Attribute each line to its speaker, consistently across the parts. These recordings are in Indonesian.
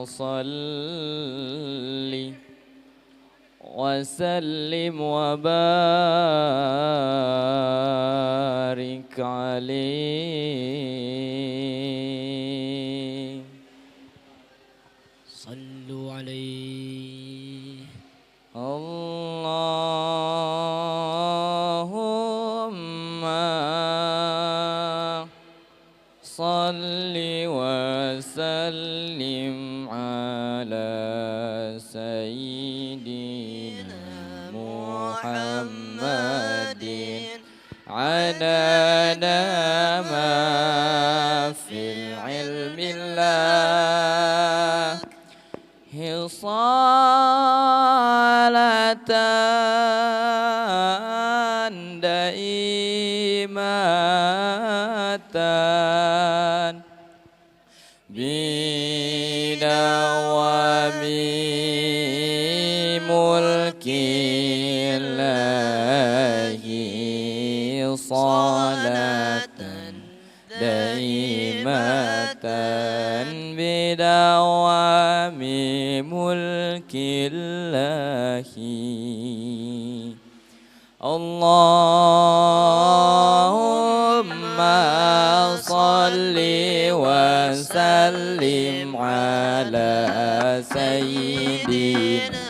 Speaker 1: صل وسلم وبارك عليه
Speaker 2: صلوا عليه
Speaker 1: اللهم صل وسلم على سيدنا محمد عدد ما في العلم الله صلاة دائمة بدوام ملك الله صلاة دائمة بدوام ملك الله اللهم صل وسلم على سيدنا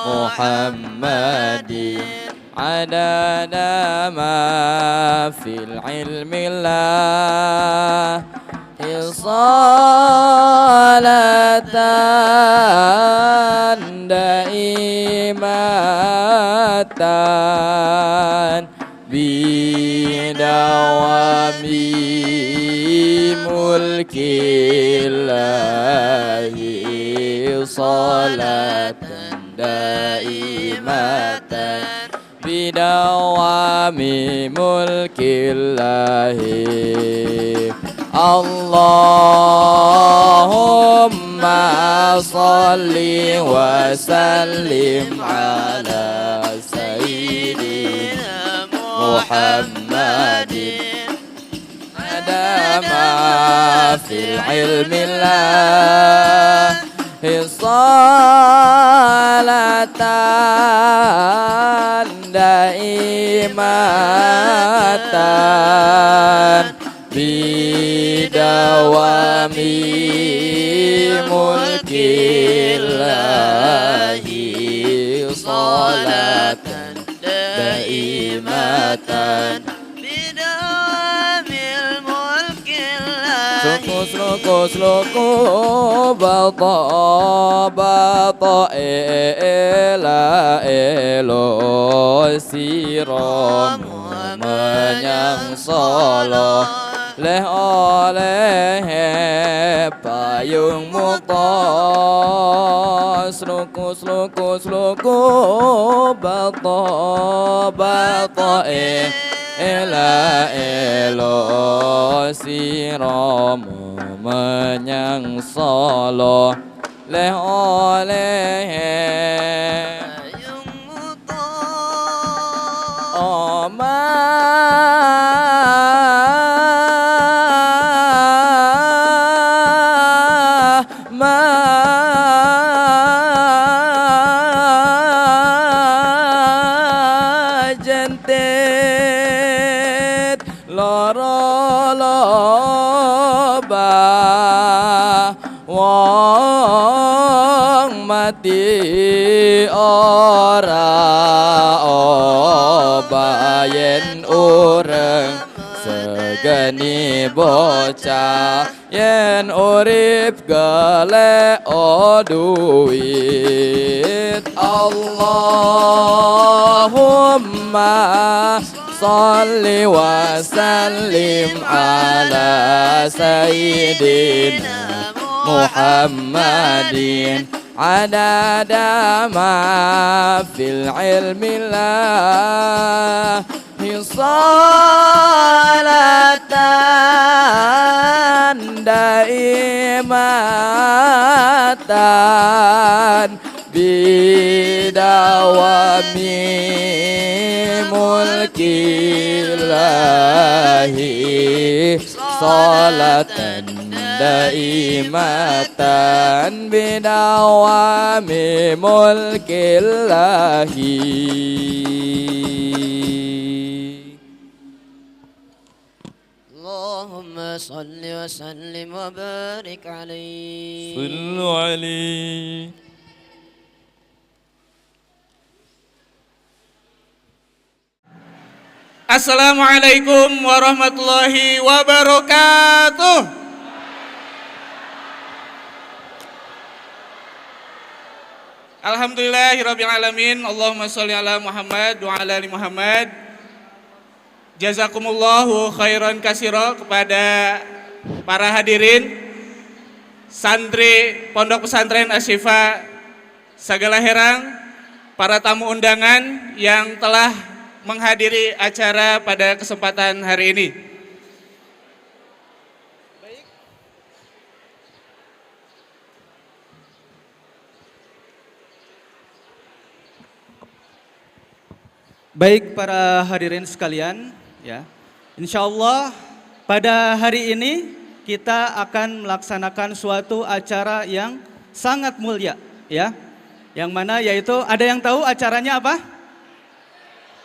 Speaker 1: محمد عدد ما في العلم الله صلاة دائمة بدوام ملك الله صلاة دائمة بدوام ملك الله اللهم صل وسلم على سيدنا محمد عدد ما في العلم الله صلاة دائمة بدوام ملك الله صلاة دائمة بدوام الملك الله سلوكو بطا إلى إلو سيرام menyang solo leh oleh payung mukta sluku bata ela elo siramu menyang solo leh oleh jentet loroba wong mati ora obayen ureng segeni bocah yen urip golek duit Allahumma salli wa sallim ala sayyidina Muhammadin adada ma fil ilmi la salatan daimatan bidawami mulkillahi salatan دائمة بدوام ملك الله.
Speaker 2: اللهم صل وسلم وبارك عليه.
Speaker 1: صلوا عليه.
Speaker 3: Assalamualaikum warahmatullahi wabarakatuh. Alhamdulillahirabbil alamin. Allahumma sholli ala Muhammad wa ala ali Muhammad. Jazakumullahu khairan katsira kepada para hadirin santri Pondok Pesantren Asy-Syifa Sagalaherang, para tamu undangan yang telah menghadiri acara pada kesempatan hari ini.
Speaker 4: Baik para hadirin sekalian, ya. Insyaallah pada hari ini kita akan melaksanakan suatu acara yang sangat mulia, ya. Yang mana yaitu ada yang tahu acaranya apa?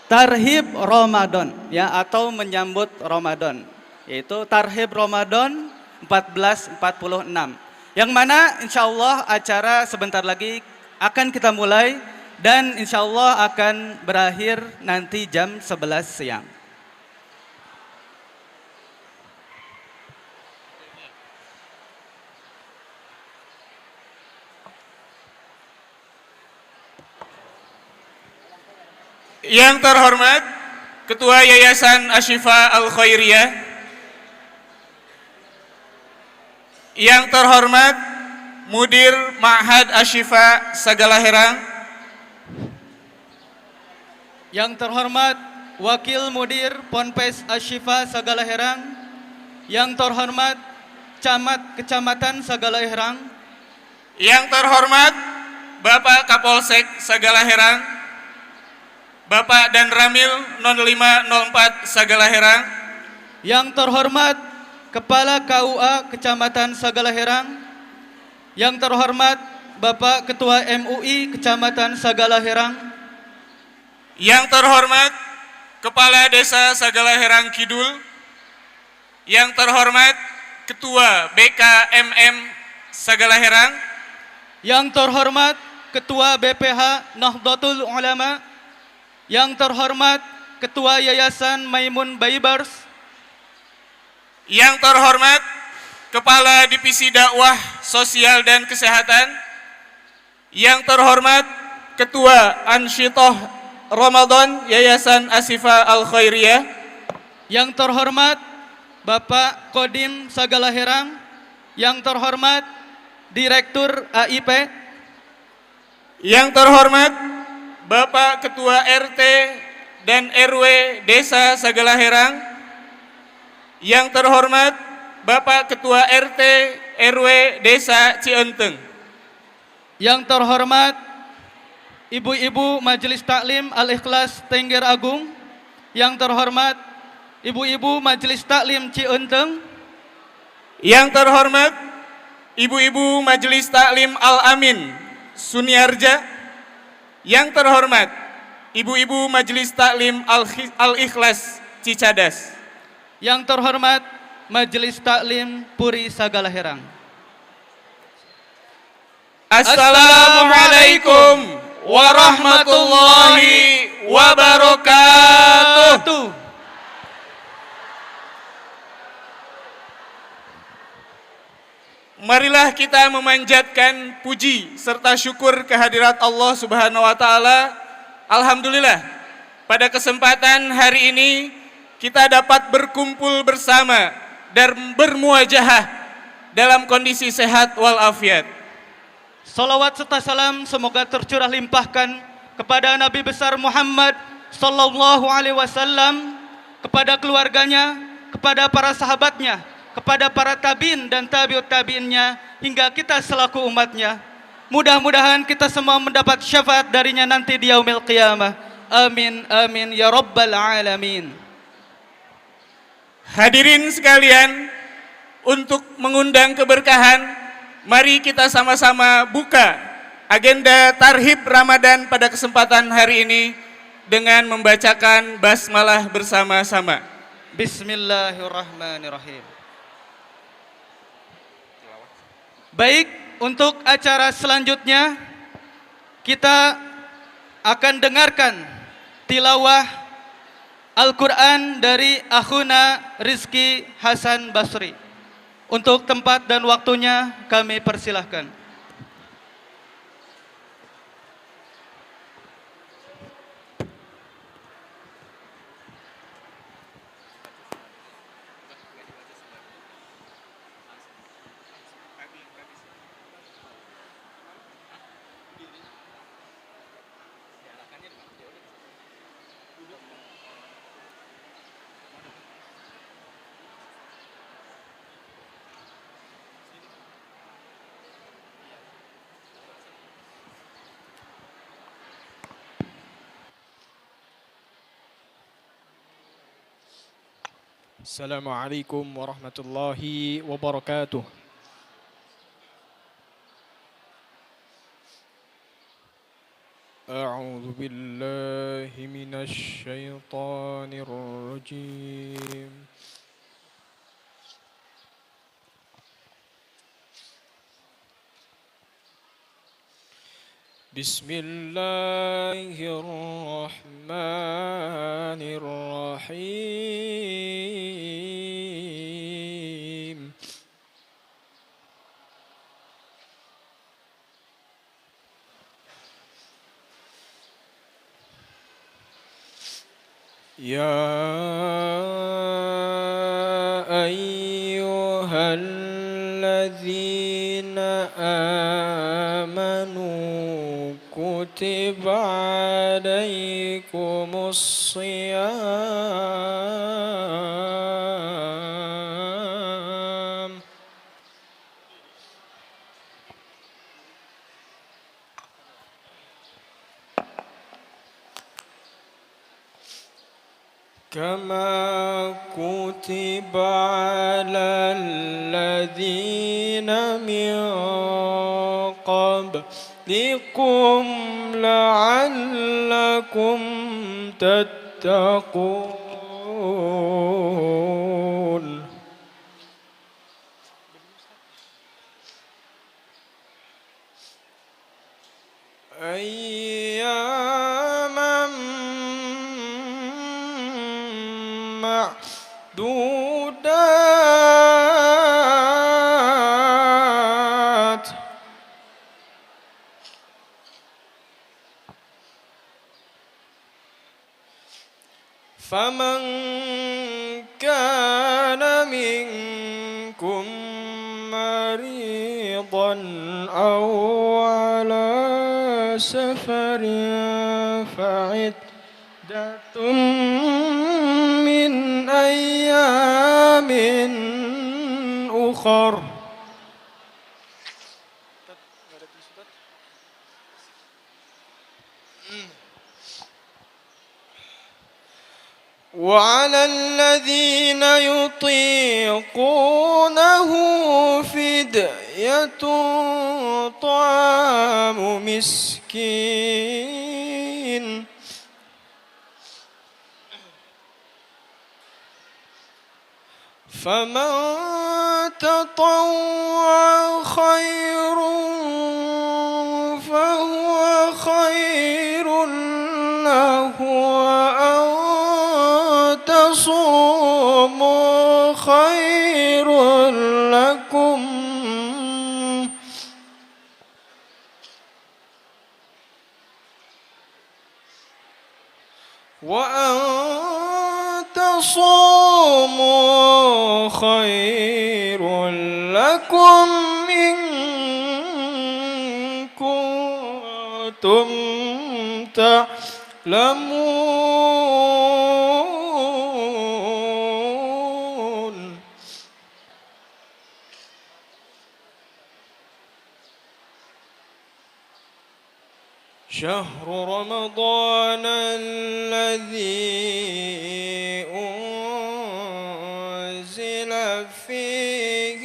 Speaker 4: Tarhib Ramadan, ya, atau menyambut Ramadan, yaitu Tarhib Ramadan 1446. Yang mana insya Allah acara sebentar lagi akan kita mulai dan insya Allah akan berakhir nanti jam 11 siang.
Speaker 3: Yang terhormat Ketua Yayasan Asy-Syifa Al-Khairiyah, yang terhormat Mudir Ma'had Asy-Syifa Sagalaherang,
Speaker 4: Yang terhormat Wakil Mudir Ponpes Asy-Syifa Sagalaherang, yang terhormat Camat Kecamatan Sagalaherang,
Speaker 3: yang terhormat Bapak Kapolsek Sagalaherang, Bapak dan Ramil 0504 Sagalaherang,
Speaker 4: yang terhormat Kepala KUA Kecamatan Sagalaherang, yang terhormat Bapak Ketua MUI Kecamatan Sagalaherang,
Speaker 3: yang terhormat Kepala Desa Sagalaherang Kidul, yang terhormat Ketua BKMM Sagalaherang,
Speaker 4: yang terhormat Ketua BPH Nahdlatul Ulama, yang terhormat Ketua Yayasan Maimun Baibars,
Speaker 3: yang terhormat Kepala Divisi Dakwah Sosial dan Kesehatan, yang terhormat Ketua Ansyitoh Ramadan Yayasan Asy-Syifa Al-Khairiyah,
Speaker 4: yang terhormat Bapak Kodim Sagalaherang, yang terhormat Direktur AIP,
Speaker 3: yang terhormat Bapak Ketua RT dan RW Desa Sagalaherang, yang terhormat Bapak Ketua RT RW Desa Cienteng,
Speaker 4: yang terhormat Ibu-ibu Majelis Taklim Al-Ikhlas Tengger Agung, yang terhormat Ibu-ibu Majelis Taklim Cienteng,
Speaker 3: yang terhormat Ibu-ibu Majelis Taklim Al-Amin Suniarja, yang terhormat Ibu-ibu Majelis Taklim Al-Ikhlas Cicadas,
Speaker 4: yang terhormat Majelis Taklim Puri Sagalaherang.
Speaker 3: Assalamualaikum warahmatullahi wabarakatuh. Marilah kita memanjatkan puji serta syukur kehadirat Allah Subhanahu wa taala. Alhamdulillah, pada kesempatan hari ini kita dapat berkumpul bersama dan bermuajahah dalam kondisi sehat walafiat.
Speaker 4: Salawat serta salam semoga tercurah limpahkan kepada Nabi besar Muhammad sallallahu alaihi wasallam, kepada keluarganya, kepada para sahabatnya, kepada para tabi'in dan tabi'ut tabi'innya, hingga kita selaku umatnya. Mudah-mudahan kita semua mendapat syafaat darinya nanti di yaumil qiyamah. Amin, amin, ya rabbal alamin.
Speaker 3: Hadirin sekalian, untuk mengundang keberkahan, mari kita sama-sama buka agenda Tarhib Ramadan pada kesempatan hari ini dengan membacakan basmalah bersama-sama.
Speaker 4: Bismillahirrahmanirrahim. Baik, untuk acara selanjutnya kita akan dengarkan tilawah Al-Quran dari Akhuna Rizki Hasan Basri. Untuk tempat dan waktunya kami persilahkan.
Speaker 1: Assalamualaikum warahmatullahi wabarakatuh. A'udzu billahi minasy syaithanir rajim. Bismillahirrahmanirrahim. Ya ayyuhalladzina amanu kutiba alaikumus shiyam kama kutiba alal ladzina min qablikum la'allakum tattaqun. Ayyaman ma'dudat. Faman kana minkum maridan aw ala safarin fa'iddatun min ayyamin ukhar. وعلى الذين يطيقونه فدية طعام مسكين فمن تطوع خير فهو خير له تصوموا خير لكم وأن تصوموا خير لكم إن كنتم تعلمون. شهر رمضان الذي أنزل فيه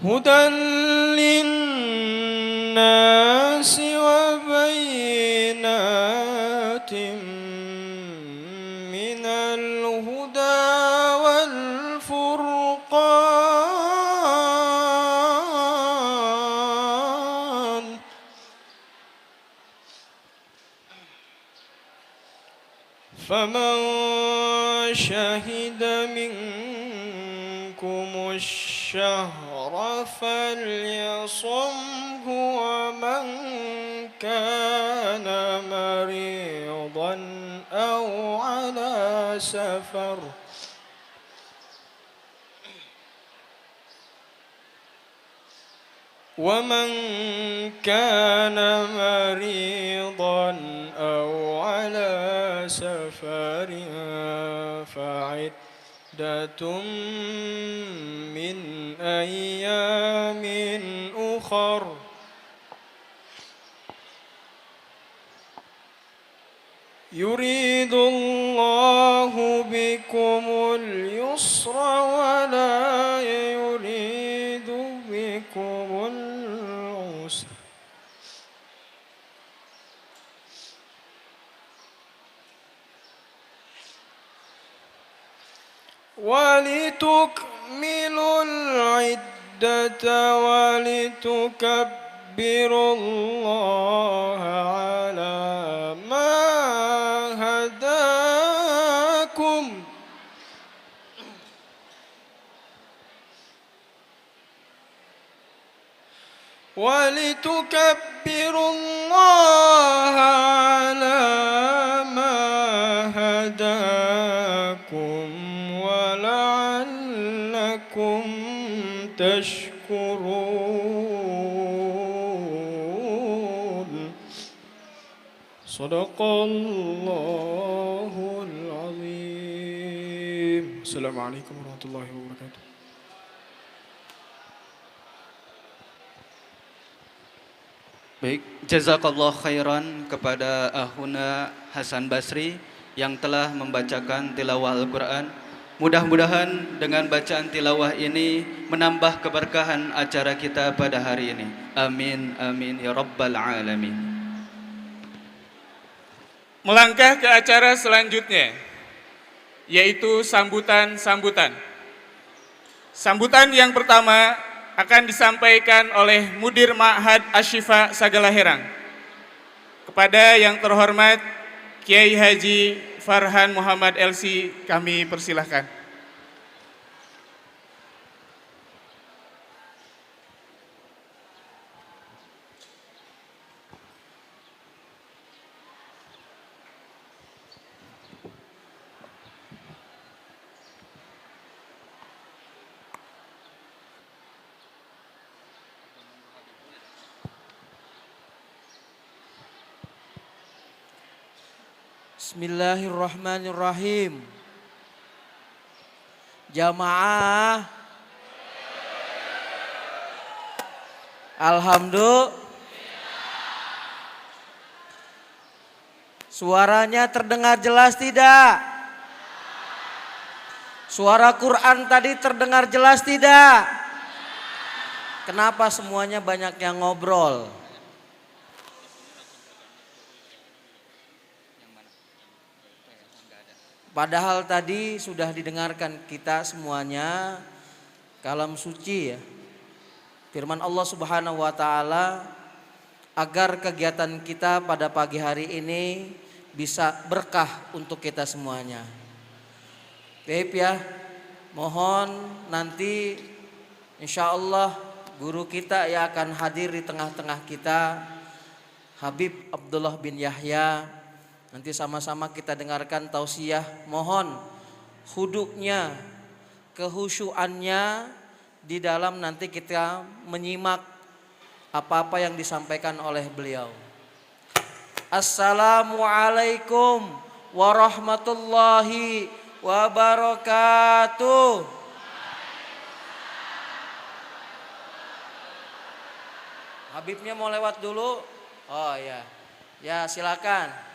Speaker 1: هدى للناس وبينات من الهدى والفرقان فمن شهد منكم الشهر فليصمه ومن كان مريضا أو على سفر ومن كان مريضا أو على سفر فعدة من أيام أخر يريد الله بكم اليسر ولا يريد بكم العسر ولتكملوا العدة ولتكبروا الله على ما هداكم ولتكبروا الله على ما هداكم ولعلكم تشكرون صدق الله العظيم السلام عليكم ورحمة الله وبركاته.
Speaker 4: Baik, jazakallah khairan kepada Ahuna Hasan Basri yang telah membacakan tilawah Al-Quran. Mudah-mudahan dengan bacaan tilawah ini menambah keberkahan acara kita pada hari ini. Amin, amin, ya rabbal alamin.
Speaker 3: Melangkah ke acara selanjutnya, yaitu sambutan-sambutan. Sambutan yang pertama akan disampaikan oleh Mudir Ma'had Asy-Syifa Sagala Herang. Kepada yang terhormat Kiai Haji Farhan Muhammad LC kami persilahkan.
Speaker 5: Bismillahirrahmanirrahim. Jamaah, alhamdulillah. Suaranya terdengar jelas tidak? Suara Quran tadi terdengar jelas tidak? Kenapa semuanya banyak yang ngobrol? Padahal tadi sudah didengarkan kita semuanya kalam suci ya. Firman Allah Subhanahu wa taala agar kegiatan kita pada pagi hari ini bisa berkah untuk kita semuanya. Baik ya, mohon nanti insya Allah guru kita yang akan hadir di tengah-tengah kita, Habib Abdullah bin Yahya. Nanti sama-sama kita dengarkan tausiah, mohon huduknya, kehusyuannya di dalam nanti kita menyimak apa-apa yang disampaikan oleh beliau. Assalamualaikum warahmatullahi wabarakatuh. Habibnya mau lewat dulu? Oh ya, ya silakan.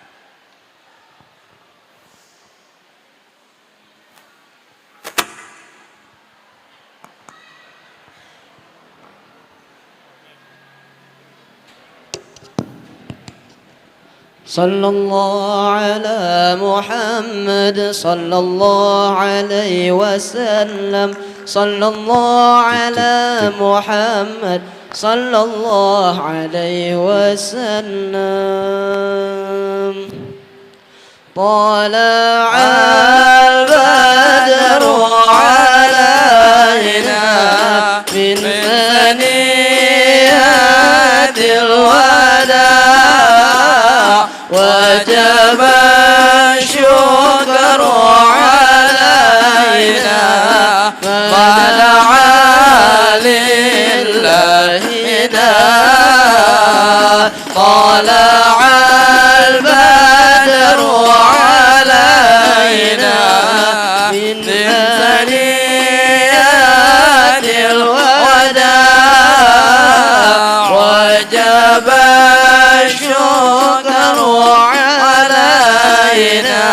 Speaker 2: صلى الله على محمد صلى الله عليه وسلم صلى الله على محمد صلى الله عليه وسلم طلع البدر علينا من ثنيات الوداع وجب الشكر علينا ما دعا لله طلع البدر علينا من ثنيات الوداع وجب الشكر علينا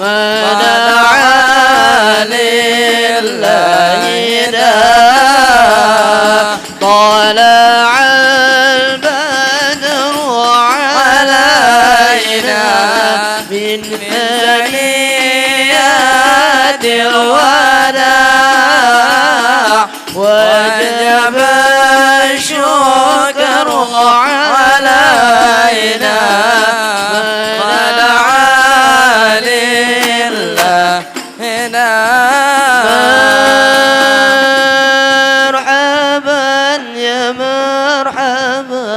Speaker 2: ما دعا لله طلع البدر علينا من ثنيات الوداع وجب الشكر علينا ما دعا لله مرحبا يا مرحبا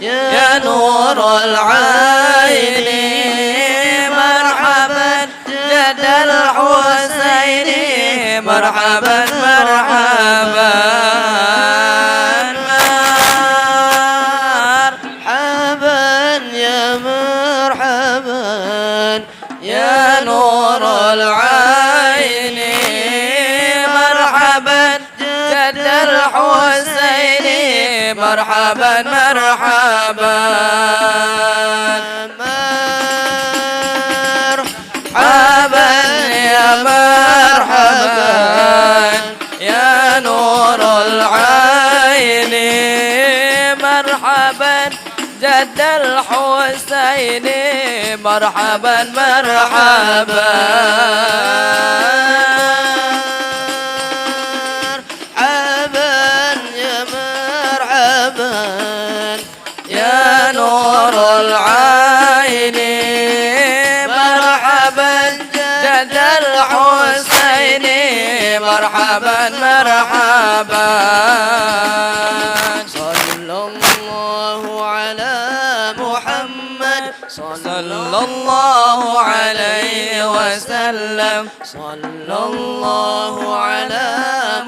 Speaker 2: يا نور العين مرحبا جد الحسين مرحبا مرحبا مرحبا يا مرحبا يا نور العين مرحبا جد الحسين مرحبا مرحبا مرحبا يا مرحبا يا نور العين مرحبا جد الحسين مرحبا مرحبا يا نور العين مرحبا جد الحسين مرحبا مرحبا صلى الله على محمد صلى الله عليه وسلم صلى الله على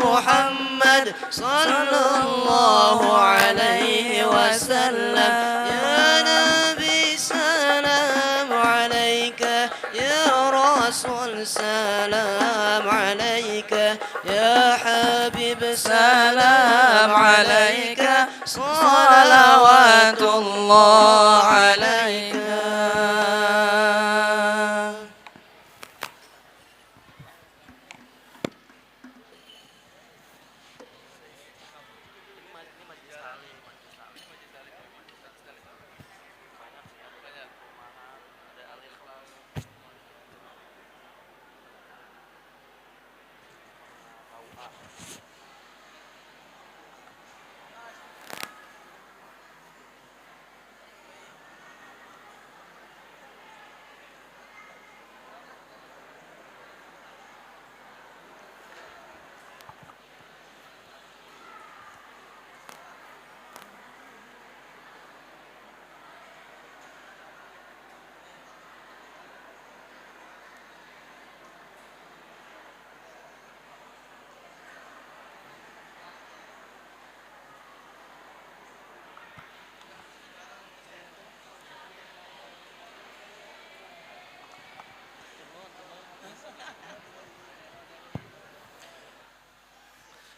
Speaker 2: محمد صلى الله عليه وسلم يا نبي سلام عليك يا رسول سلام عليك يا حبيب سلام عليك صلوات الله عليك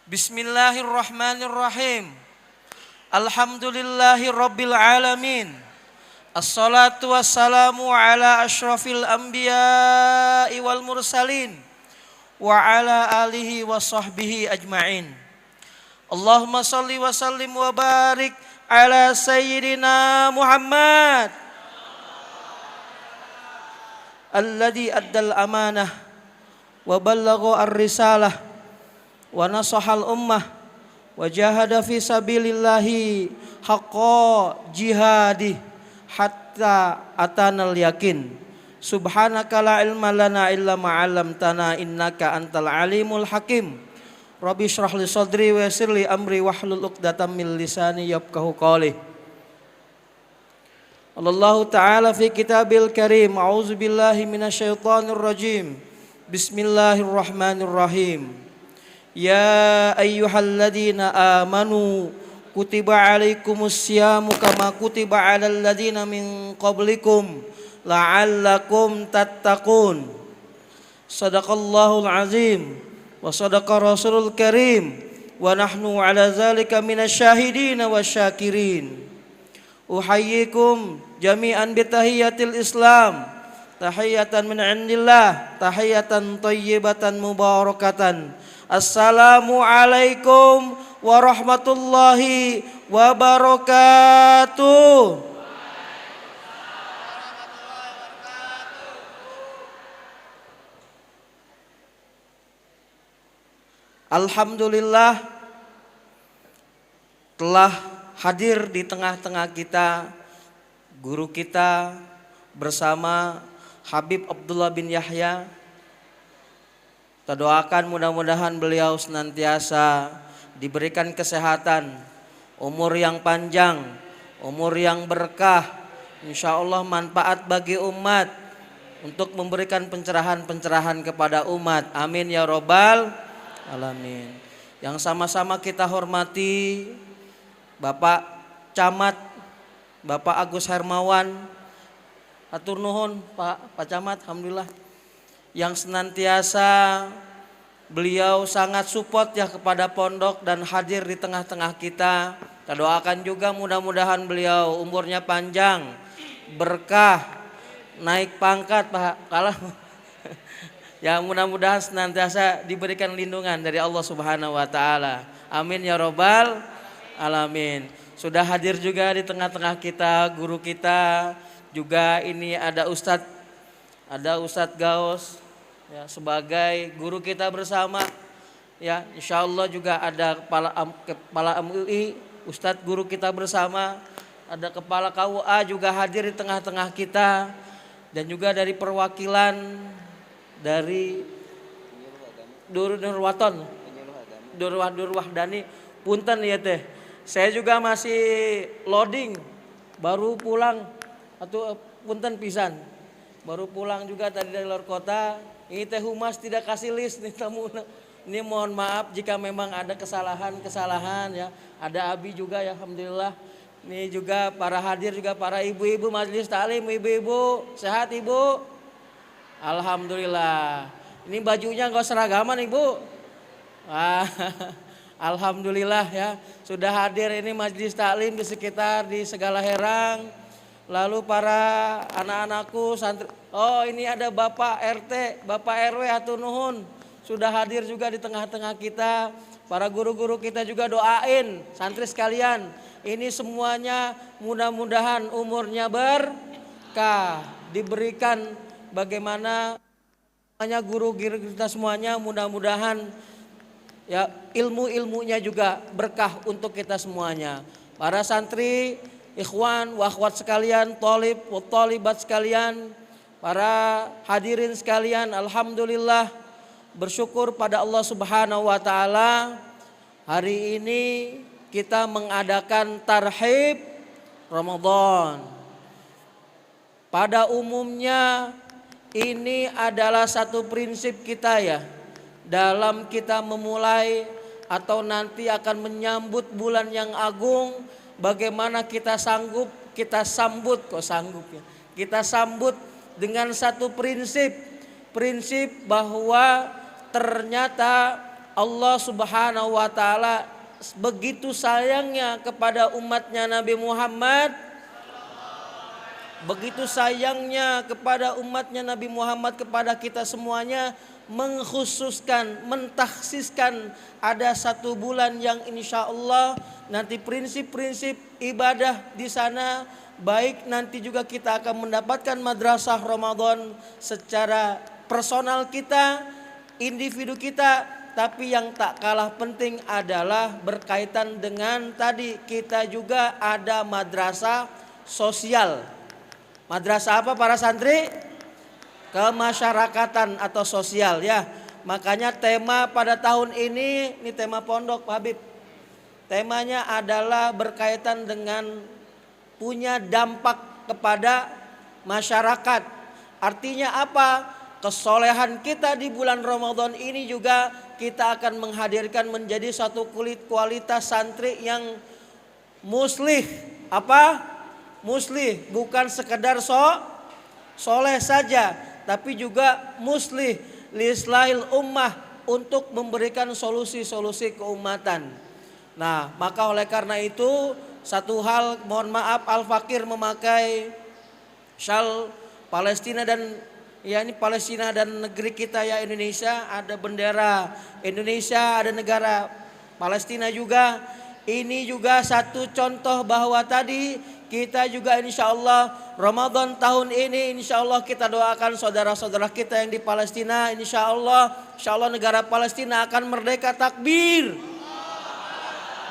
Speaker 5: Bismillahirrahmanirrahim. Alhamdulillahi rabbil alamin. Assalatu wassalamu ala ashrafil anbiya'i wal mursalin wa ala alihi wa sahbihi ajma'in. Allahumma salli wa sallim wa barik ala sayyidina Muhammad alladzi addal amanah wa ballagha ar-risalah wa nasahal ummah wa jahada fi sabilillahi haqqa jihadi hatta atanal yakin. Subhanaka la ilma lana illa ma 'allamtana innaka antal alimul hakim. Rabbi shrah li sadri wa yassir li amri wahlul 'uqdatam min lisani yafqahu qawli. Allah Ta'ala fi kitabil karim. A'udzu billahi minasyaitonir rajim. Bismillahirrahmanirrahim. Ya ayyuhalladzina amanu kutiba alaikumus syamu kama kutiba alal ladzina min qablikum la'allakum tattaqun. Sadaqallahul azim wa sadaqa rasulul karim wa nahnu ala zalika minasyahidin wasyakirin. Uhayyikum jami'an bitahiyatil Islam, tahiyatan min indillah, tahiyatan thayyibatan mubarakatan. Assalamu alaikum warahmatullahi wabarakatuh. Alhamdulillah telah hadir di tengah-tengah kita guru kita bersama Habib Abdullah bin Yahya. Kita doakan mudah-mudahan beliau senantiasa diberikan kesehatan, umur yang panjang, umur yang berkah, insya Allah manfaat bagi umat untuk memberikan pencerahan-pencerahan kepada umat. Amin ya robbal alamin. Yang sama-sama kita hormati Bapak Camat, Bapak Agus Hermawan, atur nuhun Pak Camat, alhamdulillah. Yang senantiasa beliau sangat support ya kepada pondok dan hadir di tengah-tengah kita. Kita doakan juga mudah-mudahan beliau umurnya panjang, berkah, naik pangkat Pak. Kalah. Ya mudah-mudahan senantiasa diberikan lindungan dari Allah Subhanahu wa taala. Amin ya robbal alamin. Sudah hadir juga di tengah-tengah kita guru kita juga, ini ada Ustadz Gaus ya, sebagai guru kita bersama ya. Insya Allah juga ada kepala MUI Ustadz guru kita bersama, ada kepala KUA juga hadir di tengah-tengah kita, dan juga dari perwakilan dari Durwaton Durwahdani. Punten ya teh, saya juga masih loading, baru pulang atau punten pisan, baru pulang juga tadi dari luar kota. Ini teh humas tidak kasih list nih tamu. Ini mohon maaf jika memang ada kesalahan ya. Ada Abi juga ya, alhamdulillah. Ini juga para hadir juga para ibu-ibu majelis taklim, ibu-ibu sehat ibu. Alhamdulillah. Ini bajunya enggak seragaman ibu. Alhamdulillah ya, sudah hadir ini majelis taklim di sekitar di segala herang. Lalu para anak-anakku santri. Oh ini ada Bapak RT, Bapak RW atur nuhun, sudah hadir juga di tengah-tengah kita. Para guru-guru kita juga doain santri sekalian. Ini semuanya mudah-mudahan umurnya berkah, diberikan bagaimana guru-guru kita semuanya, mudah-mudahan ya ilmu-ilmunya juga berkah untuk kita semuanya. Para santri, ikhwan, wa akhwat sekalian, thalib wa thalibat sekalian, para hadirin sekalian, alhamdulillah bersyukur pada Allah Subhanahu wa taala. Hari ini kita mengadakan tarhib Ramadan. Pada umumnya ini adalah satu prinsip kita ya, dalam kita memulai atau nanti akan menyambut bulan yang agung, bagaimana kita sambut dengan satu prinsip bahwa ternyata Allah Subhanahu wa taala begitu sayangnya kepada umatnya Nabi Muhammad, begitu sayangnya kepada umatnya Nabi Muhammad, kepada kita semuanya, mengkhususkan, mentakhsiskan ada satu bulan yang insya Allah nanti prinsip-prinsip ibadah di sana baik nanti juga kita akan mendapatkan madrasah Ramadan secara personal kita, individu kita, tapi yang tak kalah penting adalah berkaitan dengan tadi kita juga ada madrasah sosial. Madrasah apa para santri? Kemasyarakatan atau sosial ya. Makanya tema pada tahun ini tema pondok Pak Habib. Temanya adalah berkaitan dengan punya dampak kepada masyarakat. Artinya apa? Kesolehan kita di bulan Ramadan ini juga kita akan menghadirkan menjadi satu kualitas santri yang muslih. Apa? Muslih, bukan sekedar soleh saja, tapi juga muslih liislahil ummah, untuk memberikan solusi-solusi keumatan. Nah, maka oleh karena itu satu hal, mohon maaf Al-Fakir memakai syal Palestina dan ya ini Palestina dan negeri kita ya Indonesia, ada bendera Indonesia, ada negara Palestina juga. Ini juga satu contoh bahwa tadi kita juga insya Allah Ramadan tahun ini insya Allah kita doakan saudara-saudara kita yang di Palestina, insya Allah negara Palestina akan merdeka. Takbir,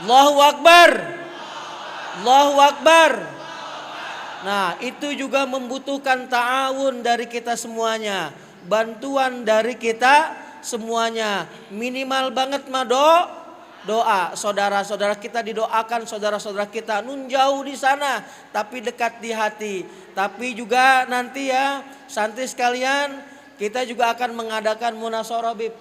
Speaker 5: Allahu Akbar, Allahu Akbar. Nah, itu juga membutuhkan ta'awun dari kita semuanya, bantuan dari kita semuanya. Minimal banget doa, saudara-saudara kita didoakan, saudara-saudara kita nun jauh di sana tapi dekat di hati. Tapi juga nanti ya santri sekalian, kita juga akan mengadakan munasharah Bib.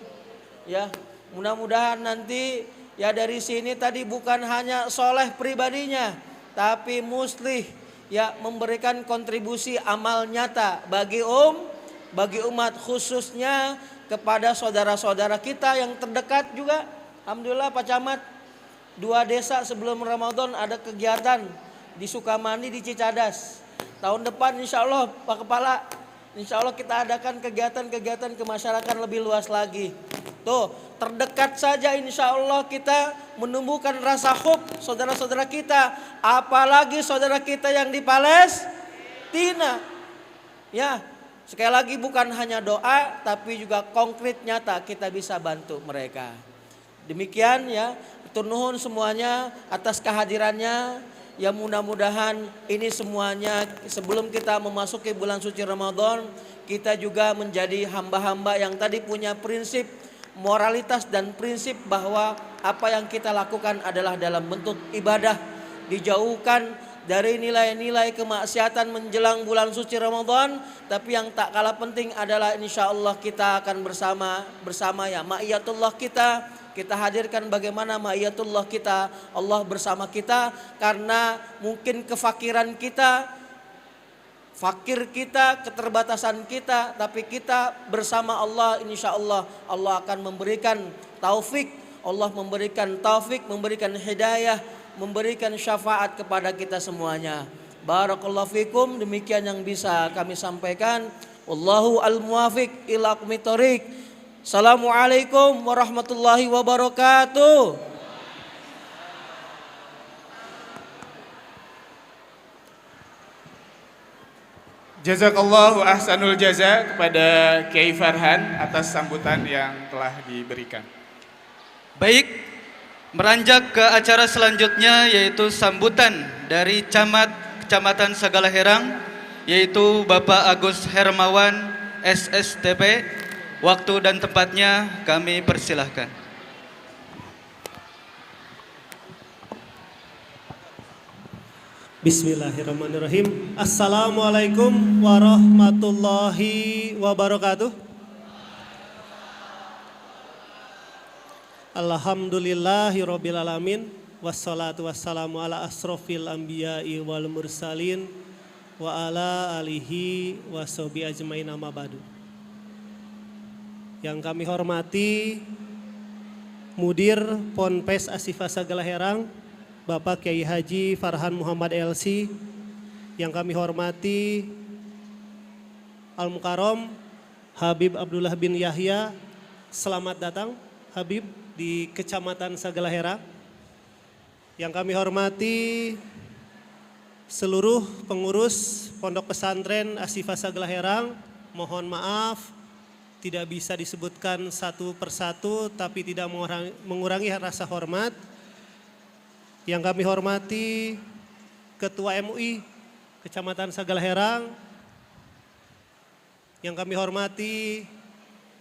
Speaker 5: Ya, mudah-mudahan nanti ya dari sini tadi bukan hanya soleh pribadinya, tapi muslih ya, memberikan kontribusi amal nyata bagi umat, khususnya kepada saudara-saudara kita yang terdekat juga. Alhamdulillah Pak Camat, 2 desa sebelum Ramadan ada kegiatan di Sukamandi, di Cicadas. Tahun depan insya Allah Pak Kepala, insya Allah kita adakan kegiatan-kegiatan kemasyarakatan lebih luas lagi. Tuh, terdekat saja insya Allah kita menumbuhkan rasa hub saudara-saudara kita. Apalagi saudara kita yang di Palestina. Ya, sekali lagi bukan hanya doa tapi juga konkret nyata kita bisa bantu mereka. Demikian ya, tur nuhun semuanya atas kehadirannya. Ya mudah-mudahan ini semuanya sebelum kita memasuki bulan suci Ramadan, kita juga menjadi hamba-hamba yang tadi punya prinsip moralitas dan prinsip bahwa apa yang kita lakukan adalah dalam bentuk ibadah, dijauhkan dari nilai-nilai kemaksiatan menjelang bulan suci Ramadan. Tapi yang tak kalah penting adalah insya Allah kita akan bersama ya ma'iyatullah kita hadirkan bagaimana ma'iyatullah kita, Allah bersama kita. Karena mungkin kefakiran kita, fakir kita, keterbatasan kita, tapi kita bersama Allah, insya Allah Allah akan memberikan taufik, Allah memberikan taufik, memberikan hidayah, memberikan syafaat kepada kita semuanya. Barakallahu fikum, demikian yang bisa kami sampaikan. Wallahu al-muwafiq ila aqwamit thoriq. Assalamualaikum warahmatullahi wabarakatuh.
Speaker 3: Jazakallahu ahsanul jaza kepada Kiai Farhan atas sambutan yang telah diberikan.
Speaker 4: Baik, meranjak ke acara selanjutnya yaitu sambutan dari Kecamatan Sagalaherang, yaitu Bapak Agus Hermawan SSTP. Waktu dan tempatnya kami persilahkan.
Speaker 6: Bismillahirrahmanirrahim. Assalamualaikum warahmatullahi wabarakatuh. Alhamdulillahirabbil alamin, wassalatu wassalamu ala asrofil anbiya'i wal mursalin wa ala alihi washabihi ajmain, amma ba'du. Yang kami hormati Mudir Ponpes Asifah Sagalaherang, Bapak Kiai Haji Farhan Muhammad LC. Yang kami hormati Al-Mukarram Habib Abdullah bin Yahya. Selamat datang Habib di Kecamatan Sagalaherang. Yang kami hormati seluruh pengurus Pondok Pesantren Asifah Sagala Herang, mohon maaf tidak bisa disebutkan satu persatu tapi tidak mengurangi rasa hormat. Yang kami hormati Ketua MUI Kecamatan Sagala Herang, yang kami hormati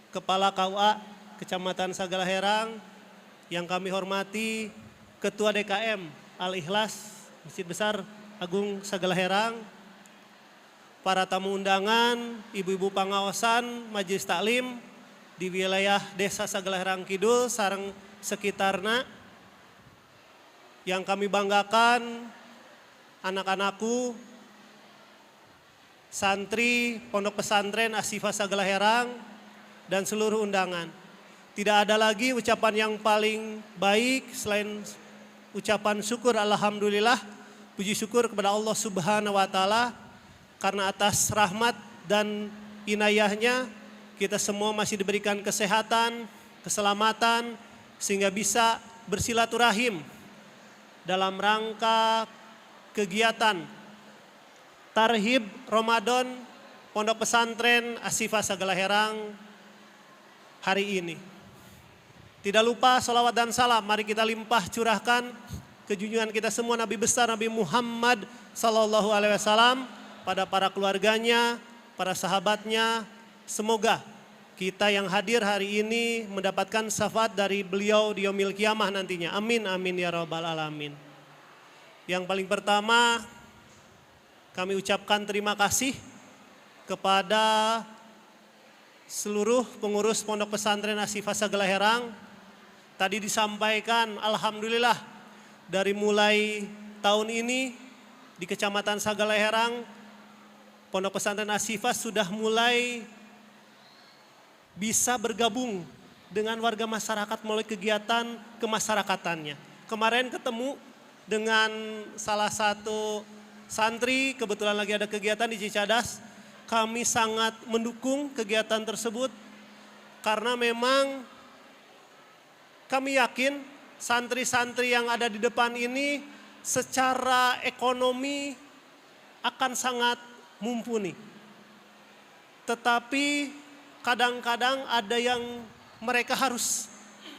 Speaker 6: Kepala KUA Kecamatan Sagala Herang, yang kami hormati Ketua DKM Al-Ikhlas Masjid Besar Agung Sagala Herang, para tamu undangan, ibu-ibu pangaosan Majelis Taklim di wilayah Desa Sagala Herang Kidul sareng sekitarna, yang kami banggakan anak-anakku santri Pondok Pesantren Asifah Sagala Herang dan seluruh undangan. Tidak ada lagi ucapan yang paling baik selain ucapan syukur alhamdulillah, puji syukur kepada Allah Subhanahu wa taala karena atas rahmat dan inayahnya kita semua masih diberikan kesehatan, keselamatan sehingga bisa bersilaturahim dalam rangka kegiatan Tarhib Ramadan Pondok Pesantren Asifah Sagala Herang hari ini. Tidak lupa salawat dan salam mari kita limpah curahkan ke junjungan kita semua Nabi besar Nabi Muhammad sallallahu alaihi wasallam, pada para keluarganya, para sahabatnya. Semoga kita yang hadir hari ini mendapatkan syafaat dari beliau di yaumil kiamah nantinya. Amin amin ya rabbal alamin. Yang paling pertama kami ucapkan terima kasih kepada seluruh pengurus Pondok Pesantren Asifah Sagala Herang. Tadi disampaikan alhamdulillah dari mulai tahun ini di Kecamatan Sagala Herang Pondok Pesantren Asifah sudah mulai bisa bergabung dengan warga masyarakat melalui kegiatan kemasyarakatannya. Kemarin ketemu dengan salah satu santri, kebetulan lagi ada kegiatan di Cicadas. Kami sangat mendukung kegiatan tersebut karena memang kami yakin santri-santri yang ada di depan ini secara ekonomi akan sangat mumpuni. Tetapi kadang-kadang ada yang mereka harus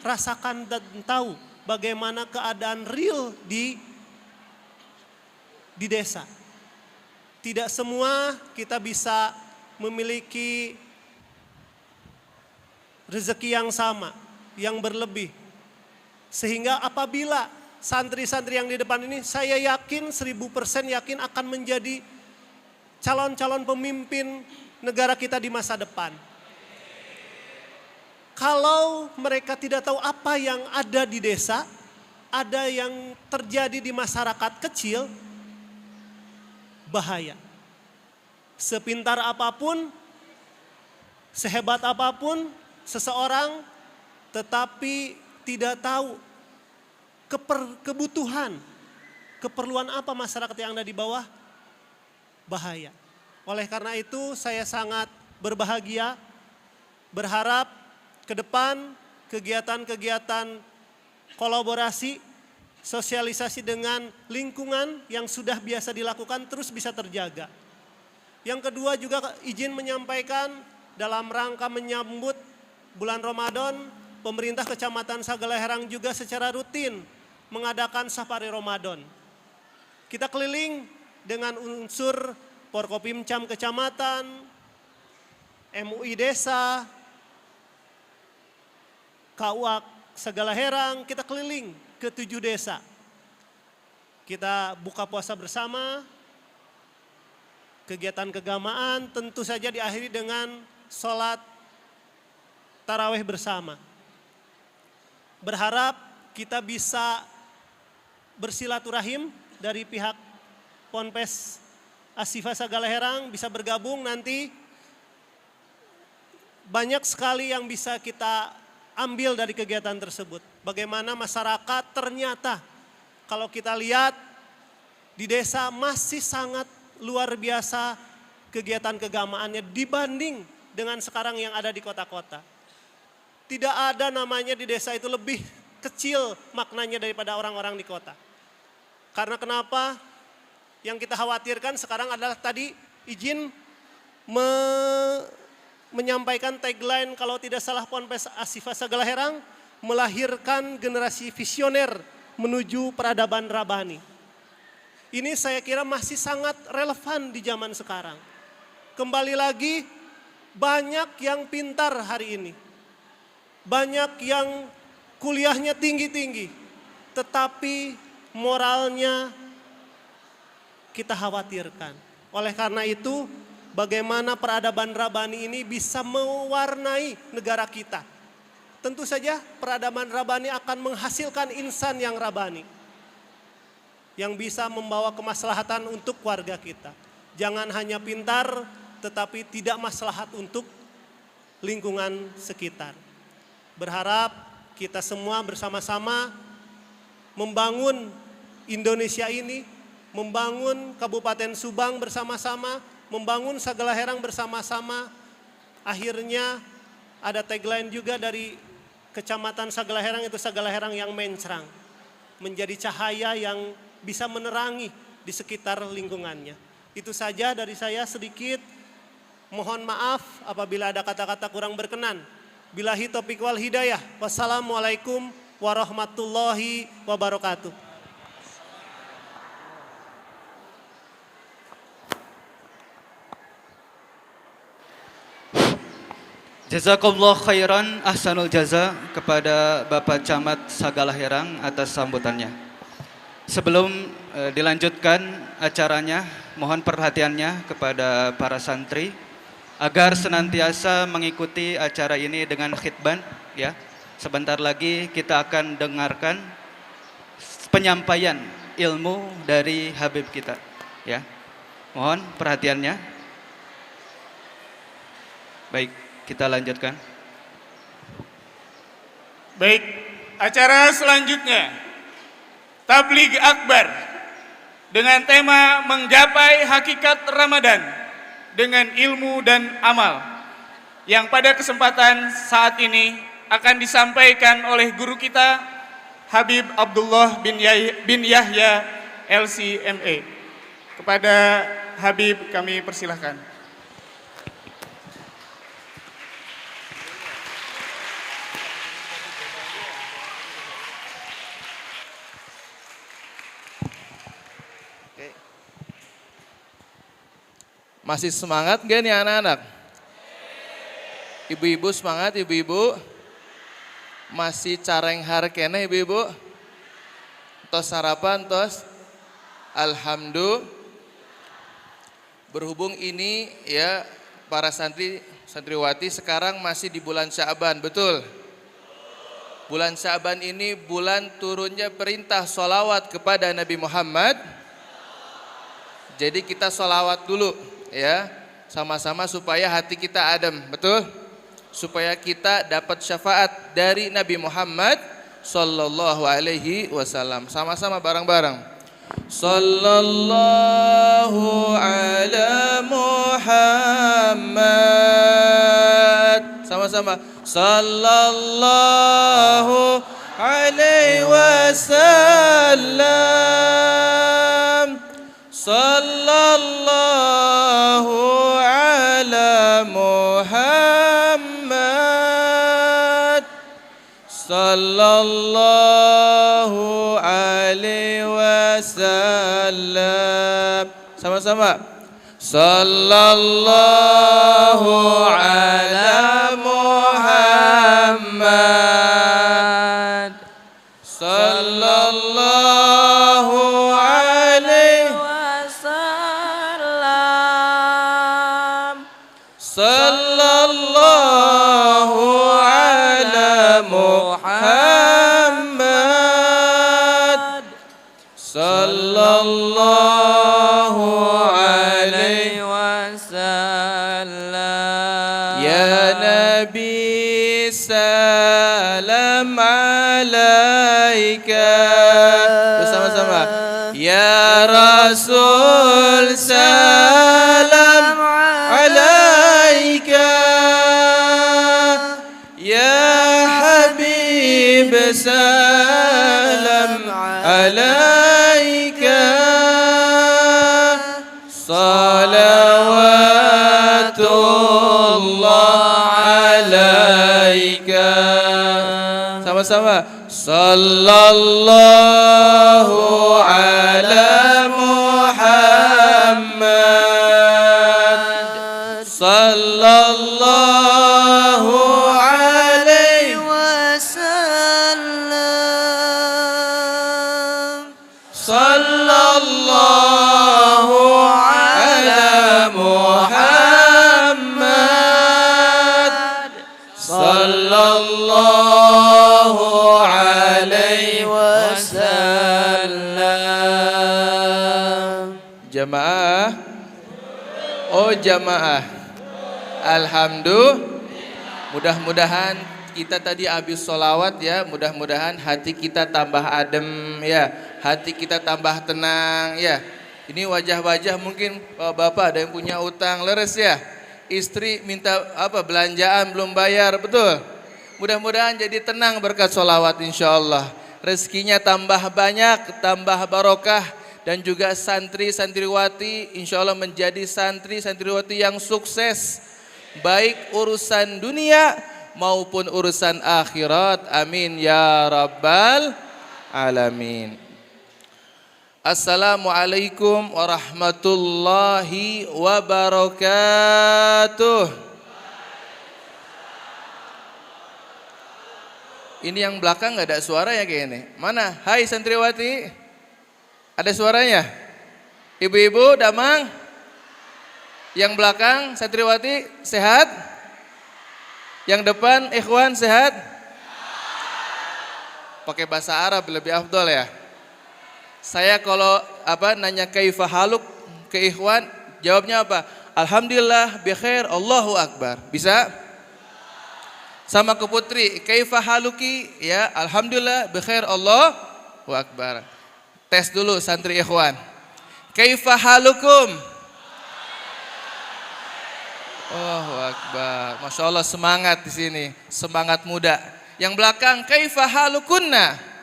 Speaker 6: rasakan dan tahu bagaimana keadaan real di desa. Tidak semua kita bisa memiliki rezeki yang sama, yang berlebih. Sehingga apabila santri-santri yang di depan ini saya yakin 1000% yakin akan menjadi calon-calon pemimpin negara kita di masa depan. Kalau mereka tidak tahu apa yang ada di desa, ada yang terjadi di masyarakat kecil, bahaya. Sepintar apapun, sehebat apapun seseorang, tetapi tidak tahu kebutuhan, keperluan apa masyarakat yang ada di bawah, bahaya. Oleh karena itu saya sangat berbahagia, berharap ke depan kegiatan-kegiatan kolaborasi, sosialisasi dengan lingkungan yang sudah biasa dilakukan terus bisa terjaga. Yang kedua juga izin menyampaikan dalam rangka menyambut bulan Ramadan, pemerintah Kecamatan Sagala Herang juga secara rutin mengadakan safari Ramadan. Kita keliling dengan unsur Porkopimcam Kecamatan, MUI Desa, KUA Sagala Herang, kita keliling ke 7 desa. Kita buka puasa bersama, kegiatan keagamaan tentu saja diakhiri dengan sholat tarawih bersama. Berharap kita bisa bersilaturahim dari pihak Ponpes Asifah Sagala Herang bisa bergabung nanti. Banyak sekali yang bisa kita ambil dari kegiatan tersebut. Bagaimana masyarakat ternyata kalau kita lihat di desa masih sangat luar biasa kegiatan keagamaannya dibanding dengan sekarang yang ada di kota-kota. Tidak ada namanya di desa itu lebih kecil maknanya daripada orang-orang di kota. Karena kenapa? Yang kita khawatirkan sekarang adalah tadi izin menyampaikan tagline kalau tidak salah Ponpes Asifah Sagalaherang, melahirkan generasi visioner menuju peradaban Rabbani. Ini saya kira masih sangat relevan di zaman sekarang. Kembali lagi, banyak yang pintar hari ini. Banyak yang kuliahnya tinggi-tinggi, tetapi moralnya kita khawatirkan. Oleh karena itu, bagaimana peradaban Rabbani ini bisa mewarnai negara kita. Tentu saja peradaban Rabbani akan menghasilkan insan yang Rabbani, yang bisa membawa kemaslahatan untuk warga kita. Jangan hanya pintar, tetapi tidak maslahat untuk lingkungan sekitar. Berharap kita semua bersama-sama membangun Indonesia ini, membangun Kabupaten Subang bersama-sama, membangun Sagalaherang bersama-sama. Akhirnya ada tagline juga dari Kecamatan Sagalaherang, itu Sagalaherang yang mencrang, menjadi cahaya yang bisa menerangi di sekitar lingkungannya. Itu saja dari saya sedikit. Mohon maaf apabila ada kata-kata kurang berkenan. Billahi taufiq wal hidayah. Wassalamualaikum warahmatullahi wabarakatuh.
Speaker 4: Jazakallah khairan ahsanul jaza kepada Bapak Camat Sagalaherang atas sambutannya. Sebelum dilanjutkan acaranya, mohon perhatiannya kepada para santri agar senantiasa mengikuti acara ini dengan khitban, ya. Sebentar lagi kita akan dengarkan penyampaian ilmu dari Habib kita, ya. Mohon perhatiannya. Baik, kita lanjutkan.
Speaker 3: Baik, acara selanjutnya Tabligh Akbar dengan tema menggapai hakikat Ramadan dengan ilmu dan amal, yang pada kesempatan saat ini akan disampaikan oleh guru kita Habib Abdullah bin Yahya LCMA. Kepada Habib kami persilahkan.
Speaker 7: Masih semangat gak nih anak-anak? Ibu-ibu semangat, ibu-ibu? Masih careng harkena ibu-ibu? Tos sarapan, tos? Alhamdulillah. Berhubung ini ya para santriwati sekarang masih di bulan Sya'ban, betul? Bulan Sya'ban ini bulan turunnya perintah sholawat kepada Nabi Muhammad. Jadi kita sholawat dulu, ya, sama-sama supaya hati kita adem, betul? Supaya kita dapat syafaat dari Nabi Muhammad sallallahu alaihi wasallam. Sama-sama bareng-bareng. Sallallahu ala Muhammad. Sama-sama. Sallallahu alaihi wasallam. Sallallahu ala Muhammad. Sallallahu alaihi wasallam. Sama-sama. Sallallahu ala Muhammad. Sallallahu alaihi wasallam. Sallallahu ala Muhammad. Sallallahu alaihi wasallam. Ya Nabi salam alaika. Bersama-sama. Ya Rasul salam alaika. Ya Habib salam alaika. sallallahu alaika. Sama-sama. Sallallahu ala Muhammad. Sallallahu alaihi
Speaker 2: wasallam.
Speaker 7: sallallahu ala Muhammad. Sallallahu alaihi
Speaker 2: wasallam.
Speaker 7: Jamaah. Oh jamaah. Alhamdulillah. Mudah-mudahan kita tadi habis sholawat ya, mudah-mudahan hati kita tambah adem ya, hati kita tambah tenang ya. Ini wajah-wajah mungkin bapak ada yang punya utang leres ya, istri minta apa belanjaan belum bayar, betul. Mudah-mudahan jadi tenang berkat sholawat insyaallah. Rezekinya tambah banyak, tambah barokah, dan juga santri-santriwati insyaallah menjadi santri-santriwati yang sukses, baik urusan dunia maupun urusan akhirat. Amin ya rabbal alamin. Assalamualaikum warahmatullahi wabarakatuh. Ini yang belakang nggak ada suara ya kayak ini. Mana? Hai santriwati. Ada suaranya? Ibu-ibu, damang. Yang belakang santriwati sehat? Yang depan ikhwan sehat? Pakai bahasa Arab lebih afdol ya. Saya kalau nanya kaifa haluk ke ikhwan, jawabnya apa? Alhamdulillah bi khair, Allahu akbar. Bisa? Sama ke putri, kaifa haluki? Ya, alhamdulillah bi khair, Allahu akbar. Tes dulu santri ikhwan. Kaifa halukum? Allahu akbar. Masya Allah semangat di sini, semangat muda. Yang belakang kaifa halukunna?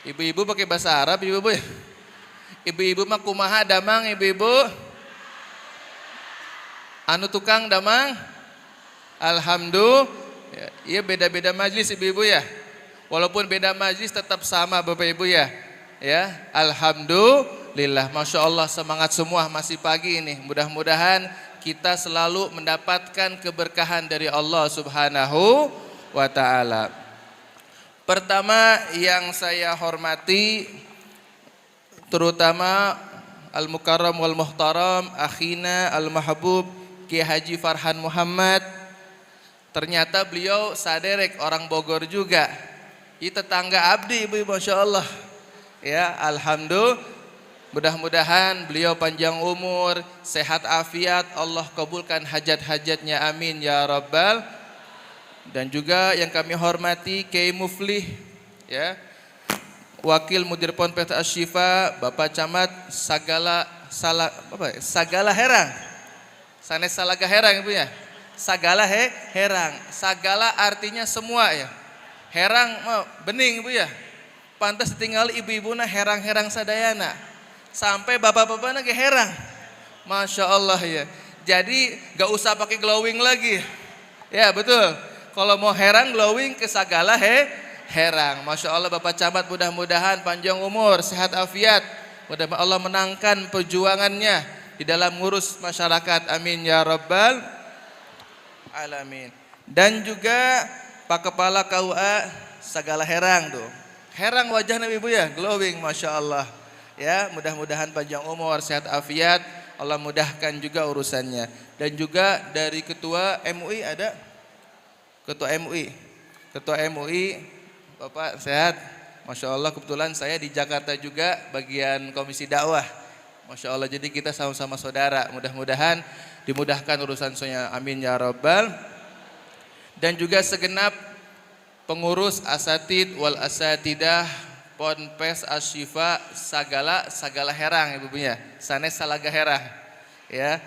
Speaker 7: Ibu-ibu pakai bahasa Arab, ibu-ibu ya? Ibu-ibu mah kumaha damang ibu-ibu? Anu tukang damang? Alhamdulillah. Iya beda-beda majlis ibu-ibu ya. Walaupun beda majlis tetap sama Bapak Ibu ya. Ya, alhamdulillah. Masya Allah semangat semua, masih pagi ini. Mudah-mudahan kita selalu mendapatkan keberkahan dari Allah Subhanahu wa taala. Pertama yang saya hormati terutama Al-Mukarram wal Muhtaram Akhina Al-Mahbub Kiai Haji Farhan Muhammad. Ternyata beliau saderek orang Bogor juga. Ini tetangga abdi ibu, Masya Allah. Ya, alhamdulillah. Mudah-mudahan beliau panjang umur, sehat afiat, Allah kabulkan hajat-hajatnya, amin ya rabbal. Dan juga yang kami hormati Kiai Muflih, ya, Wakil Mudir Ponpes Asy-Syifa, Bapak Camat Sagala Herang. Sanes Salaga Herang ibu ya. Sagala herang. Sagala artinya semua ya. Herang bening ibu ya. Pantas ditinggal ibu-ibu na herang-herang sadayana. Sampai bapak-bapak na herang. Masya Allah ya. Jadi gak usah pakai glowing lagi. Ya betul. Kalau mau herang glowing ke Sagala herang. Masya Allah Bapak Camat, mudah-mudahan panjang umur, sehat afiat. Mudah-mudahan Allah menangkan perjuangannya di dalam ngurus masyarakat. Amin ya rabbal alamin. Dan juga Pak Kepala KUA Sagala Herang tuh. Herang wajahnya ibu ya, glowing, Masya Allah. Ya, mudah-mudahan panjang umur, sehat afiat. Allah mudahkan juga urusannya. Dan juga dari Ketua MUI ada? Ketua MUI, Bapak sehat? Masya Allah, kebetulan saya di Jakarta juga bagian Komisi Dakwah. Masya Allah, jadi kita sama-sama saudara. Mudah-mudahan dimudahkan urusannya, amin ya rabbal. Dan juga segenap pengurus asatid wal asatidah Ponpes Asy-Syifa Sagala Herang ibu-ibunya, sanes Salaga Herang ya.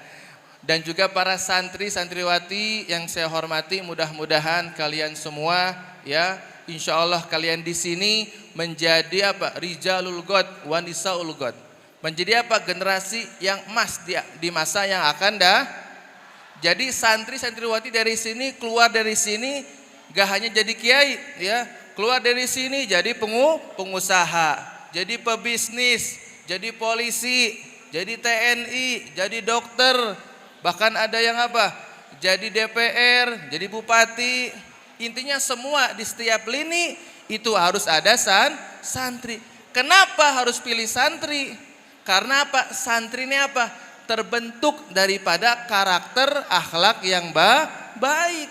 Speaker 7: Dan juga para santri santriwati yang saya hormati, mudah-mudahan kalian semua ya, insya Allah kalian di sini menjadi apa? Rijalul God wa nisaul God, menjadi apa? Generasi yang emas di masa yang akan Jadi santri-santriwati dari sini keluar dari sini gak hanya jadi kiai ya, keluar dari sini jadi pengusaha, jadi pebisnis, jadi polisi, jadi TNI, jadi dokter, bahkan ada yang apa? Jadi DPR, jadi bupati. Intinya semua di setiap lini itu harus ada santri. Kenapa harus pilih santri? Karena apa? Santri ini apa? Terbentuk daripada karakter akhlak yang baik.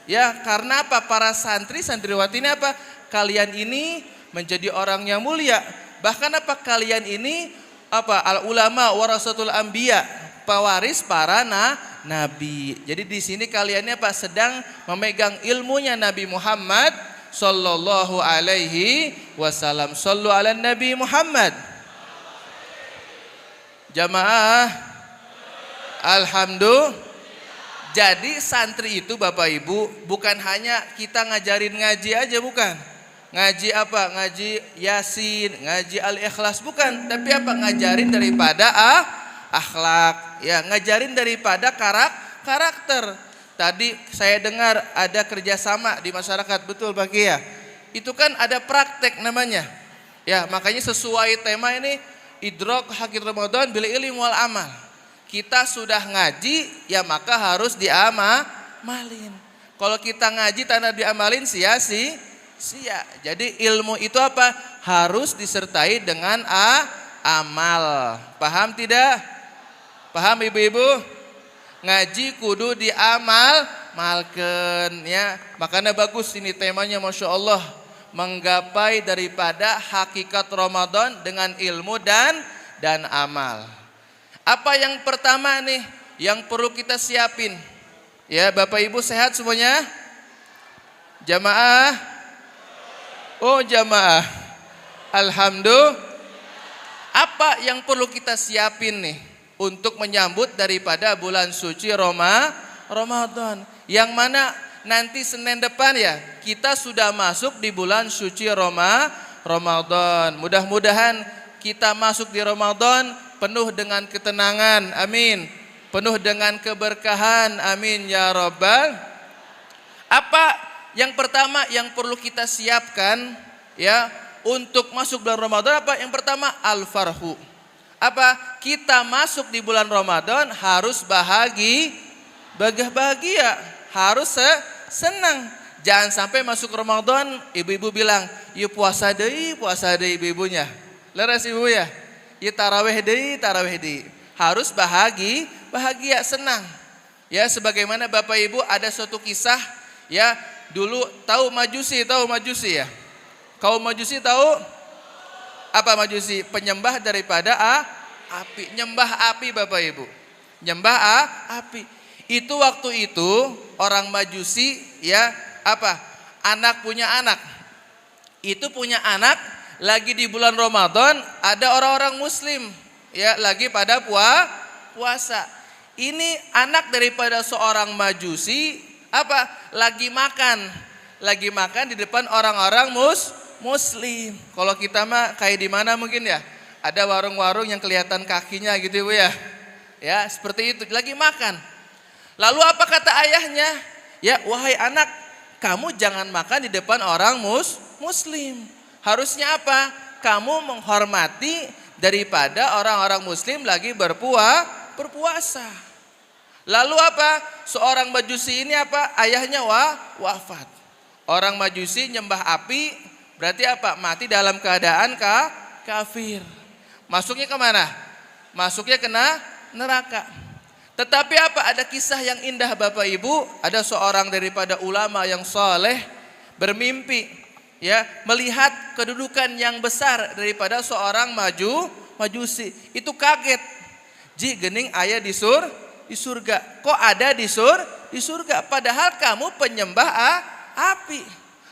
Speaker 7: Ya, karena apa? Para santri santriwati ini apa? Kalian ini menjadi orang yang mulia. Bahkan apa? Kalian ini apa? Al ulama warasatul anbiya, pewaris para nabi. Jadi di sini kalian ini apa? Sedang memegang ilmunya Nabi Muhammad sallallahu alaihi wasallam. Sallu ala Nabi Muhammad. Jamaah, alhamdulillah. Jadi santri itu Bapak Ibu bukan hanya kita ngajarin ngaji aja, bukan. Ngaji apa? Ngaji Yasin, ngaji Al-Ikhlas, bukan. Tapi apa? Ngajarin daripada akhlak, ya, ngajarin daripada karakter. Tadi saya dengar ada kerjasama di masyarakat, betul Pak Kia? Itu kan ada praktek namanya. Ya, makanya sesuai tema ini, idrok hakik Ramadan bil ilmi wal amal. Kita sudah ngaji, ya maka harus diamalin. Kalau kita ngaji tanpa diamalin sia-sia. Jadi ilmu itu apa? Harus disertai dengan amal. Paham tidak? Paham ibu-ibu? Ngaji kudu diamalkan ya. Makanya bagus ini temanya, Masya Allah. Menggapai daripada hakikat Ramadan dengan ilmu dan amal. Apa yang pertama nih yang perlu kita siapin? Ya, Bapak Ibu sehat semuanya? Jamaah? Oh, jamaah. Alhamdulillah. Apa yang perlu kita siapin nih untuk menyambut daripada bulan suci Ramadan? Yang mana nanti Senin depan ya, kita sudah masuk di bulan suci Ramadan. Mudah-mudahan kita masuk di Ramadan penuh dengan ketenangan, amin. Penuh dengan keberkahan, amin ya Rabbal. Apa yang pertama yang perlu kita siapkan ya untuk masuk bulan Ramadan? Apa yang pertama? Al-farhu. Apa? Kita masuk di bulan Ramadan harus bahagia, harus senang. Jangan sampai masuk Ramadan ibu-ibu bilang, "Yuk puasa deui ibu-ibunya." Leres ibu ya? Ya tarawih deui. Harus bahagia, senang. Ya, sebagaimana Bapak Ibu ada suatu kisah ya, dulu tahu Majusi ya? Kaum Majusi tahu? Apa Majusi? Penyembah daripada api, nyembah api Bapak Ibu. Nyembah api. Itu waktu itu orang Majusi ya, apa? Anak punya anak. Itu punya anak lagi di bulan Ramadan, ada orang-orang muslim ya lagi pada puasa. Ini anak daripada seorang Majusi apa? Lagi makan di depan orang-orang muslim. Kalau kita mah kayak di mana mungkin ya? Ada warung-warung yang kelihatan kakinya gitu Ibu ya. Ya, seperti itu, lagi makan. Lalu apa kata ayahnya? Ya, wahai anak, kamu jangan makan di depan orang muslim. Harusnya apa? Kamu menghormati daripada orang-orang muslim lagi berpuasa. Lalu apa? Seorang Majusi ini apa? Ayahnya wafat. Orang Majusi nyembah api, berarti apa? Mati dalam keadaan kafir. Masuknya kemana? Masuknya ke neraka. Tetapi apa? Ada kisah yang indah Bapak Ibu. Ada seorang daripada ulama yang soleh bermimpi ya, melihat kedudukan yang besar daripada seorang Majusi. Itu kaget. Ji gening aya di surga. Kok ada di surga? Padahal kamu penyembah api.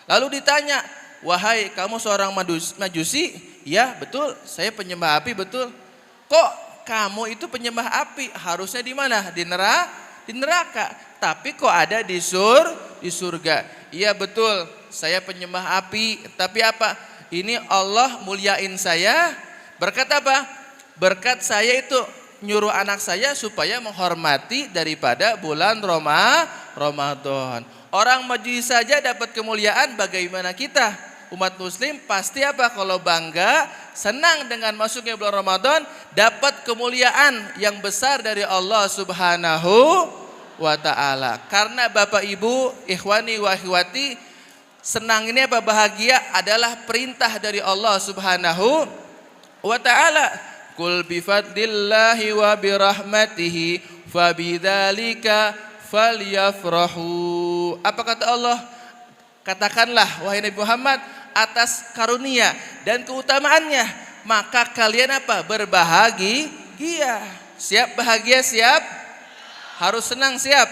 Speaker 7: Lalu ditanya, wahai kamu seorang Majusi? Ya betul, saya penyembah api, betul. Kok kamu itu penyembah api? Harusnya di mana? Di neraka. Tapi kok ada di surga? Iya betul, saya penyembah api. Tapi apa? Ini Allah muliain saya. Berkata apa? berkat saya itu nyuruh anak saya supaya menghormati daripada bulan Ramadan. Orang majusi saja dapat kemuliaan, bagaimana kita umat muslim pasti apa? Kalau bangga, senang dengan masuknya bulan Ramadan, dapat kemuliaan yang besar dari Allah Subhanahu wa ta'ala. Karena Bapak Ibu, ikhwani wa akhwati, senang ini apa? Bahagia adalah perintah dari Allah Subhanahu wa ta'ala. Kul bifadlillahi wa birahmatihi fabidzalika falyafrahu. Apa kata Allah? Katakanlah wahai Nabi Muhammad, atas karunia dan keutamaannya maka kalian apa? Berbahagia. Siap bahagia? Siap? Harus senang? Siap?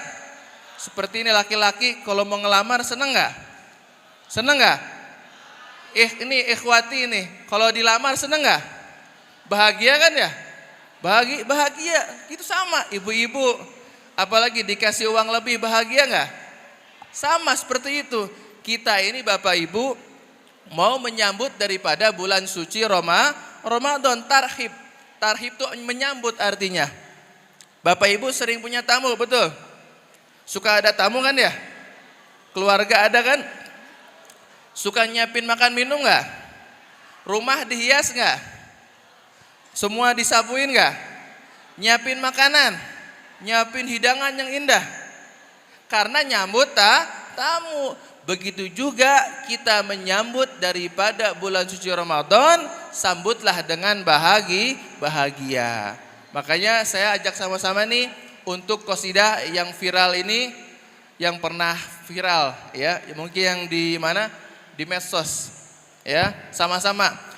Speaker 7: Seperti ini laki-laki kalau mau ngelamar senang nggak? Senang nggak? Ini ikhwati ini kalau dilamar senang nggak? Bahagia kan ya? Bahagia. Itu sama ibu-ibu. Apalagi dikasih uang lebih, bahagia nggak? Sama seperti itu. Kita ini Bapak Ibu mau menyambut daripada bulan suci Ramadan, tarhib. Tarhib itu menyambut artinya. Bapak Ibu sering punya tamu, betul? Suka ada tamu kan ya? Keluarga ada kan? Suka nyiapin makan minum nggak? Rumah dihias nggak? Semua disapuin nggak? Nyiapin makanan, nyiapin hidangan yang indah. Karena nyambut tamu. Begitu juga kita menyambut daripada bulan suci Ramadan, sambutlah dengan bahagia. Makanya saya ajak sama-sama nih untuk qasidah yang viral ini, yang pernah viral ya, mungkin yang di mana? Di medsos. Ya, sama-sama.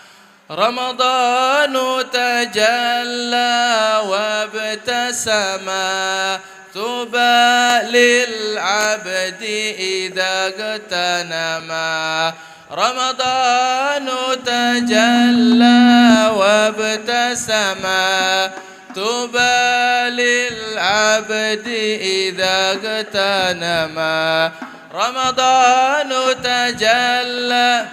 Speaker 7: Ramadhanu tajalla wabtasama tuba lil abdi idza gtanama. Ramadhanu tajalla wabtasama tuba lil abdi idza gtanama. Ramadhanu tajalla.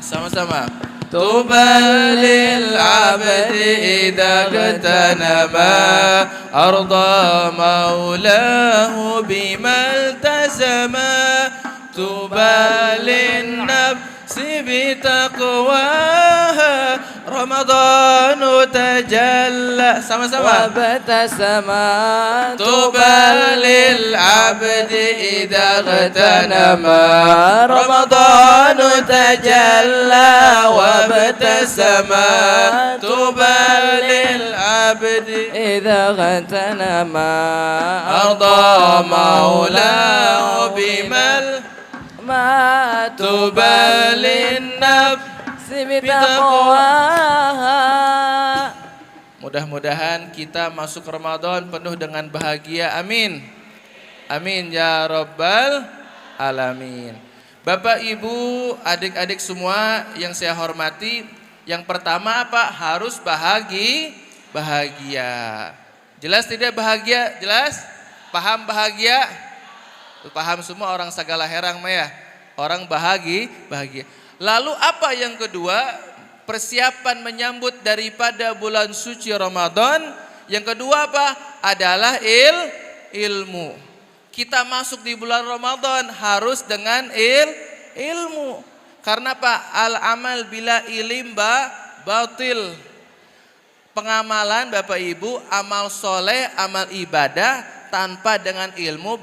Speaker 7: Sama-sama. طوبى للعبد إذا اغتنما أرضى مولاه بما التزما طوبى للنفس بتقواها رمضان تجلى sama-sama
Speaker 2: وابتسما
Speaker 7: طوبى للعبد إذا اغتنما رمضان تجلى وابتسما طوبى للعبد
Speaker 2: إذا اغتنما
Speaker 7: أرضى مولاه بمل
Speaker 2: ما
Speaker 7: طوبى للنفس
Speaker 2: بتقواها.
Speaker 7: Mudah-mudahan kita masuk Ramadan penuh dengan bahagia. Amin. Amin ya rabbal alamin. Bapak, Ibu, adik-adik semua yang saya hormati, yang pertama apa? Harus bahagia. Jelas tidak bahagia? Jelas? Paham bahagia? Paham semua orang Sagala Herang mah ya. Orang bahagia. Lalu apa yang kedua? Persiapan menyambut daripada bulan suci Ramadan. Yang kedua apa? Adalah ilmu. Kita masuk di bulan Ramadan harus dengan ilmu. Karena apa? Al-amal bila ilim batil. Pengamalan Bapak Ibu, amal soleh, amal ibadah tanpa dengan ilmu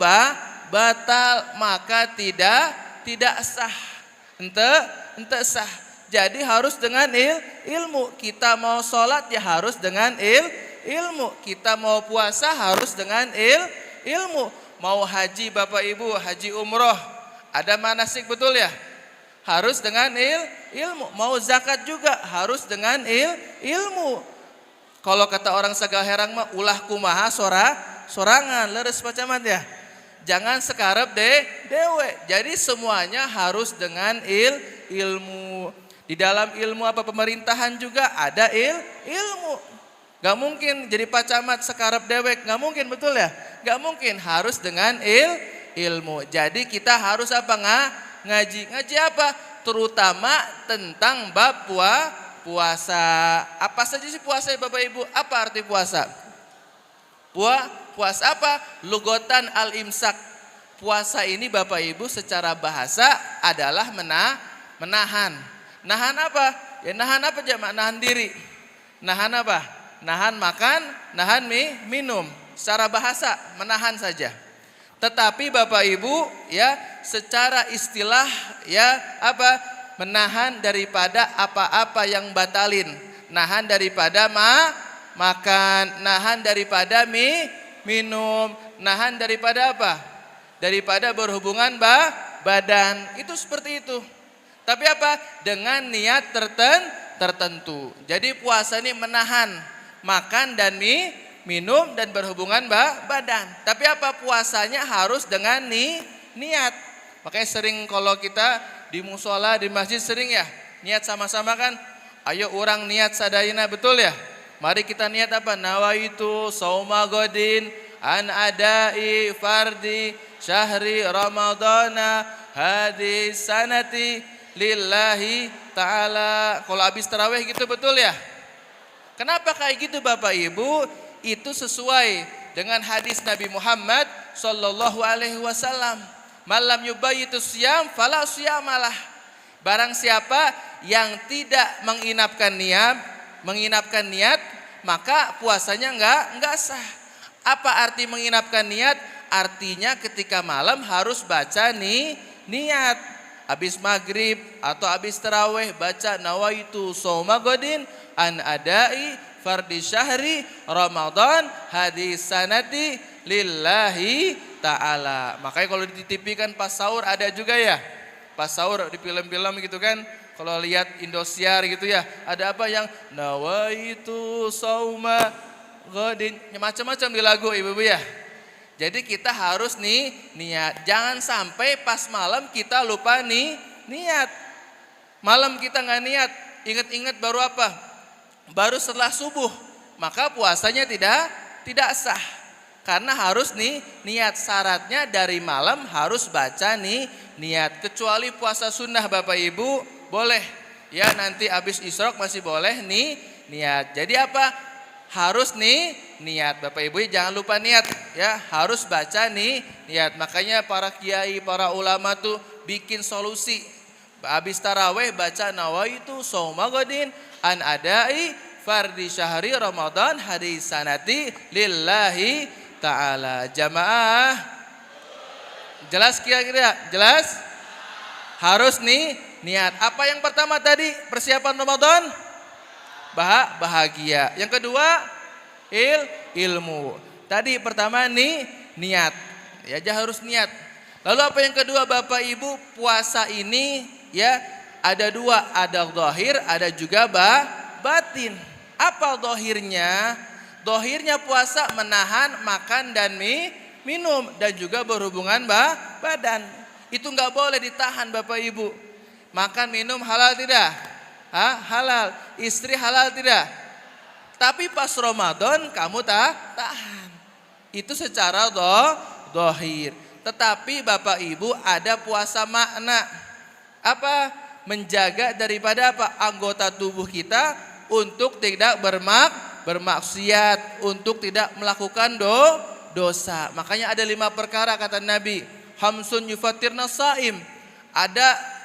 Speaker 7: batal, maka tidak sah. Ente sah. Jadi harus dengan ilmu. Kita mau sholat ya harus dengan ilmu. Kita mau puasa harus dengan ilmu. Mau haji Bapak Ibu, haji umroh, ada manasik betul ya? Harus dengan ilmu. Mau zakat juga harus dengan ilmu. Kalau kata orang Sagala Herang mah ulah kumaha sorangan leres pacamat ya. Jangan sekarep dewe. Jadi semuanya harus dengan ilmu. Di dalam ilmu apa pemerintahan juga ada ilmu. Gak mungkin jadi pacamat sekarep dewek, gak mungkin betul ya? Gak mungkin, harus dengan ilmu. Jadi kita harus apa? Ngaji apa? Terutama tentang bab puasa. Apa saja sih puasa ya Bapak Ibu? Apa arti puasa? Puasa apa? Lugotan al-imsak. Puasa ini Bapak Ibu secara bahasa adalah menahan. Nahan apa? Ya nahan apa jemaah? Nahan diri. Nahan apa? Nahan makan, nahan minum. Secara bahasa menahan saja. Tetapi Bapak Ibu ya secara istilah ya apa? Menahan daripada apa-apa yang batalin. Nahan daripada makan, nahan daripada minum, nahan daripada apa? Daripada berhubungan badan. Itu seperti itu. Tapi apa? Dengan niat tertentu. Jadi puasa ini menahan makan dan minum dan berhubungan badan. Tapi apa? Puasanya harus dengan niat. Makanya sering kalau kita di musola, di masjid sering ya niat sama-sama kan. Ayo orang niat sadayana, betul ya? Mari kita niat apa? Nawaitu sauma godin an adai fardi syahri ramadana hadis sanati lillahi ta'ala. Kalau habis tarawih gitu betul ya? Kenapa kayak gitu Bapak Ibu? Itu sesuai dengan hadis Nabi Muhammad sallallahu alaihi wasallam. Malam yubayitu siyam fala siyamalah. Barang siapa yang tidak menginapkan niat, maka puasanya enggak sah. Apa arti menginapkan niat? Artinya ketika malam harus baca niat. Habis maghrib atau habis tarawih baca nawaitu shauma godin an adai fardi syahri Ramadan hadis sanati lillahi ta'ala. Makanya kalau di TV kan pas sahur ada juga ya. Pas sahur di film-film gitu kan. Kalau lihat Indosiar gitu ya, ada apa yang nawaitu shauma godin, macam-macam di lagu ibu-ibu ya. Jadi kita harus niat. Jangan sampai pas malam kita lupa niat. Malam kita nggak niat, ingat-ingat baru apa? Baru setelah subuh. Maka puasanya tidak sah. Karena harus niat. Syaratnya dari malam harus baca niat. Kecuali puasa sunnah Bapak Ibu boleh. Ya nanti habis isyraq masih boleh niat. Jadi apa? Harus niat. Bapak Ibu jangan lupa niat ya, harus baca niat. Makanya para kiai, para ulama tuh bikin solusi. Habis tarawih baca nawaitu shauma godin an adai fardi syahri Ramadan hadis sanati lillahi ta'ala. Jamaah jelas kira-kira? Jelas? Harus niat. Apa yang pertama tadi? Persiapan Ramadan? Bahagia. Yang kedua ilmu. Tadi pertama niat. Ya harus niat. Lalu apa yang kedua Bapak Ibu? Puasa ini ya ada dua, ada zahir, ada juga batin. Apa zahirnya? Zahirnya puasa menahan makan dan minum dan juga berhubungan badan. Itu nggak boleh ditahan Bapak Ibu. Makan minum halal tidak? Halal. Istri halal tidak? Tapi pas Ramadan kamu tahan. Itu secara zahir. Tetapi Bapak Ibu ada puasa makna. Apa? Menjaga daripada apa? Anggota tubuh kita untuk tidak bermaksiat, untuk tidak melakukan dosa. Makanya ada 5 perkara kata Nabi, hamsun yufatirna saim. Ada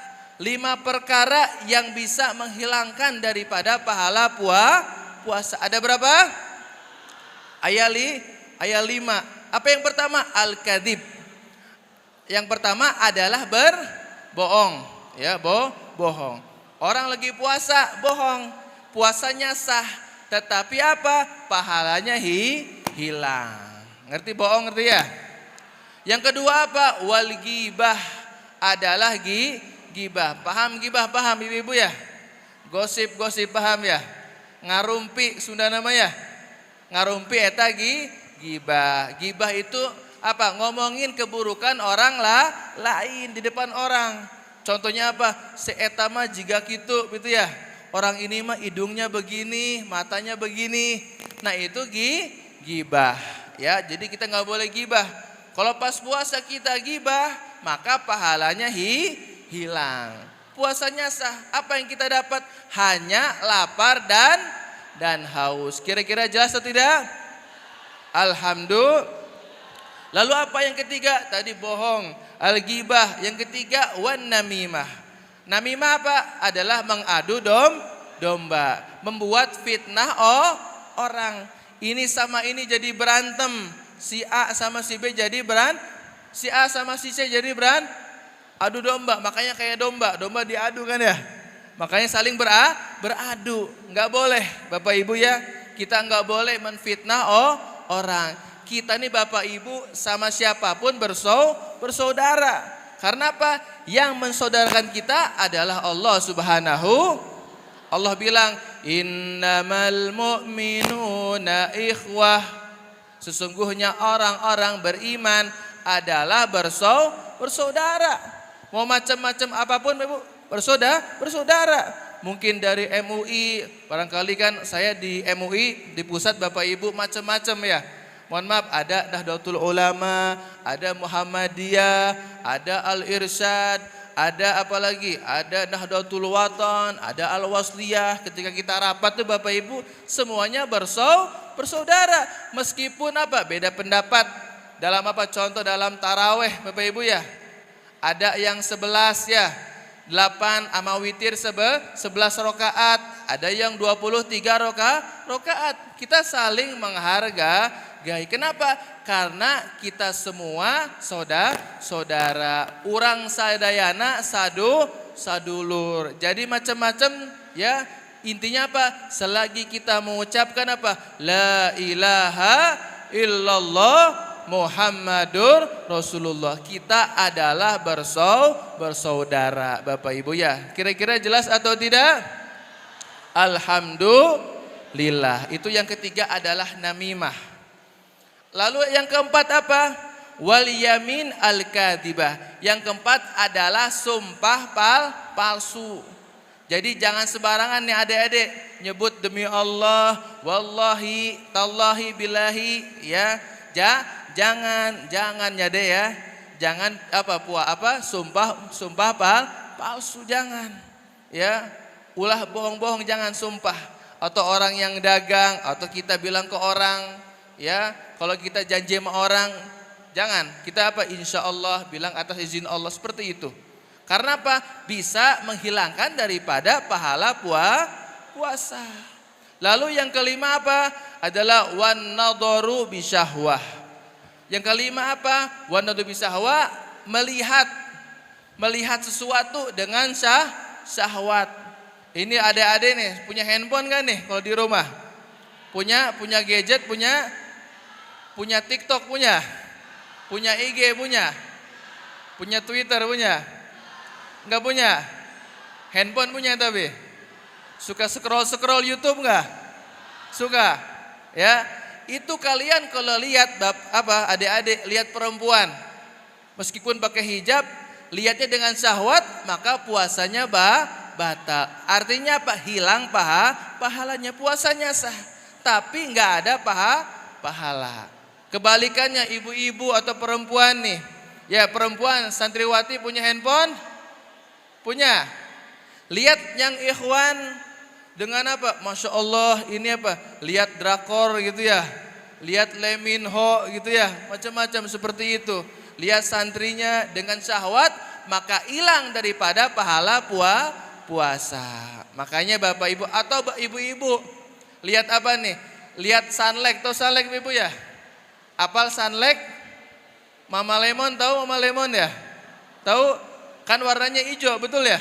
Speaker 7: 5 perkara yang bisa menghilangkan daripada pahala puasa. Ada berapa? Ayat 5. Apa yang pertama? Al-kadhib. Yang pertama adalah berbohong. Ya, bohong. Orang lagi puasa bohong. Puasanya sah, tetapi apa? Pahalanya hilang. Ngerti bohong, ngerti ya? Yang kedua apa? Wal ghibah adalah gibah. Paham gibah? Paham ibu-ibu ya? Gosip-gosip paham ya? Ngarumpi Sunda namanya. Ngarumpi eta gibah. Gibah itu apa? Ngomongin keburukan orang lain di depan orang. Contohnya apa? Si eta mah jiga gitu ya. Orang ini mah hidungnya begini, matanya begini. Nah itu gibah. Ya, jadi kita nggak boleh gibah. Kalau pas puasa kita gibah, maka pahalanya hilang. puasanya sah. Apa yang kita dapat? Hanya lapar dan haus. Kira-kira jelas atau tidak? Alhamdulillah. Lalu apa yang ketiga? Tadi bohong, al-ghibah. Yang ketiga wan namimah. Namimah apa? Adalah mengadu domba, membuat fitnah orang. Ini sama ini jadi berantem. Si A sama si B jadi si A sama si C jadi adu domba. Makanya kayak domba diadu kan ya. Makanya saling beradu. Enggak boleh Bapak Ibu ya. Kita enggak boleh menfitnah orang. Kita nih Bapak Ibu sama siapapun bersaudara. Karena apa? Yang mensaudarakan kita adalah Allah Subhanahu. Allah bilang, innamal mu'minuna ikhwah. Sesungguhnya orang-orang beriman adalah bersaudara. Mau macam-macam apapun Ibu, bersaudara. Mungkin dari MUI, barangkali kan saya di MUI, di pusat Bapak Ibu macam-macam ya. Mohon maaf, ada Nahdlatul Ulama, ada Muhammadiyah, ada Al-Irsyad, ada apa lagi? Ada Nahdlatul Watan, ada Al-Wasliyah. Ketika kita rapat tuh Bapak Ibu, semuanya bersaudara. Meskipun apa? Beda pendapat. Dalam apa? Contoh dalam taraweh Bapak Ibu ya. Ada yang 11 ya. 8 sama witir 11 rakaat. Ada yang 23 rakaat. Kita saling menghargai. Kenapa? Karena kita semua saudara. Urang sadayana sadulur. Jadi macam-macam ya. Intinya apa? Selagi kita mengucapkan apa? La ilaha illallah Muhammadur Rasulullah. Kita adalah bersaudara Bapak Ibu ya. Kira-kira jelas atau tidak? Alhamdulillah. Itu yang ketiga adalah namimah. Lalu yang keempat apa? Wal yamin al-kadhibah. Yang keempat adalah sumpah palsu. Jadi jangan sembarangan nih adik-adik nyebut demi Allah, wallahi, tallahi, billahi ya. Jangan ya deh ya. Jangan sumpah palsu jangan. Ya. Ulah bohong-bohong jangan sumpah. Atau orang yang dagang atau kita bilang ke orang ya, kalau kita janji sama orang jangan. Kita insya Allah bilang atas izin Allah seperti itu. Karena apa? Bisa menghilangkan daripada pahala puasa. Lalu yang kelima apa? Adalah wan nadharu bisyahwah. Yang kelima apa? Wan nadharu bisyahwah, melihat sesuatu dengan syahwat. Ini adik-adik nih punya handphone kan nih kalau di rumah? Punya gadget, punya TikTok punya IG punya Twitter punya. Enggak punya? Handphone punya tapi? Suka scroll YouTube enggak? Suka? Ya. Itu kalian kalau lihat adik-adik lihat perempuan meskipun pakai hijab, lihatnya dengan syahwat, maka puasanya batal. Artinya apa? Hilang pahalanya. Puasanya sah, tapi enggak ada pahala. Kebalikannya ibu-ibu atau perempuan nih. Ya, perempuan santriwati punya handphone? Punya. Lihat yang ikhwan dengan apa? Masya Allah ini apa? Lihat drakor gitu ya. Lihat Lee Min Ho gitu ya. Macam-macam seperti itu. Lihat santrinya dengan syahwat, maka hilang daripada pahala puasa. Makanya Bapak Ibu atau ibu-ibu lihat apa nih? Lihat Sunlight. Tahu Sunlight Ibu ya? Apal Sunlight? Mama Lemon tahu Mama Lemon ya? Tahu? Kan warnanya hijau, betul ya?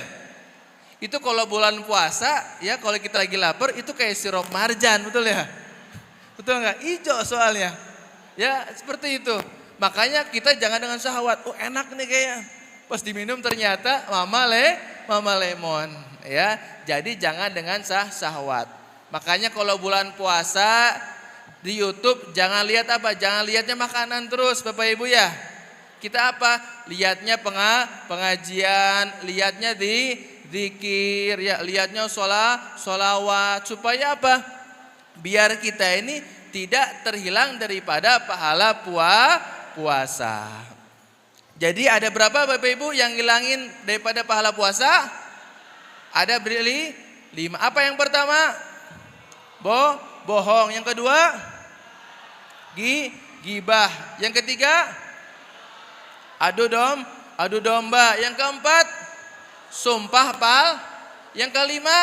Speaker 7: Itu kalau bulan puasa, ya kalau kita lagi lapar, itu kayak sirup marjan, betul ya? Betul nggak? Hijau soalnya. Ya seperti itu. Makanya kita jangan dengan syahwat. Oh enak nih kayaknya. Pas diminum ternyata mama lemon. Ya, jadi jangan dengan syahwat. Makanya kalau bulan puasa di YouTube jangan lihat apa? Jangan lihatnya makanan terus, Bapak Ibu ya. Kita apa? Lihatnya pengajian, lihatnya di zikir, ya, lihatnya sholawat. Supaya apa? Biar kita ini tidak terhilang daripada pahala puasa. Jadi ada berapa Bapak Ibu yang ngilangin daripada pahala puasa? Ada beri 5. Apa yang pertama? Bohong. Yang kedua? Gibah. Yang ketiga? Adu domba. Yang keempat? Sumpah Yang kelima?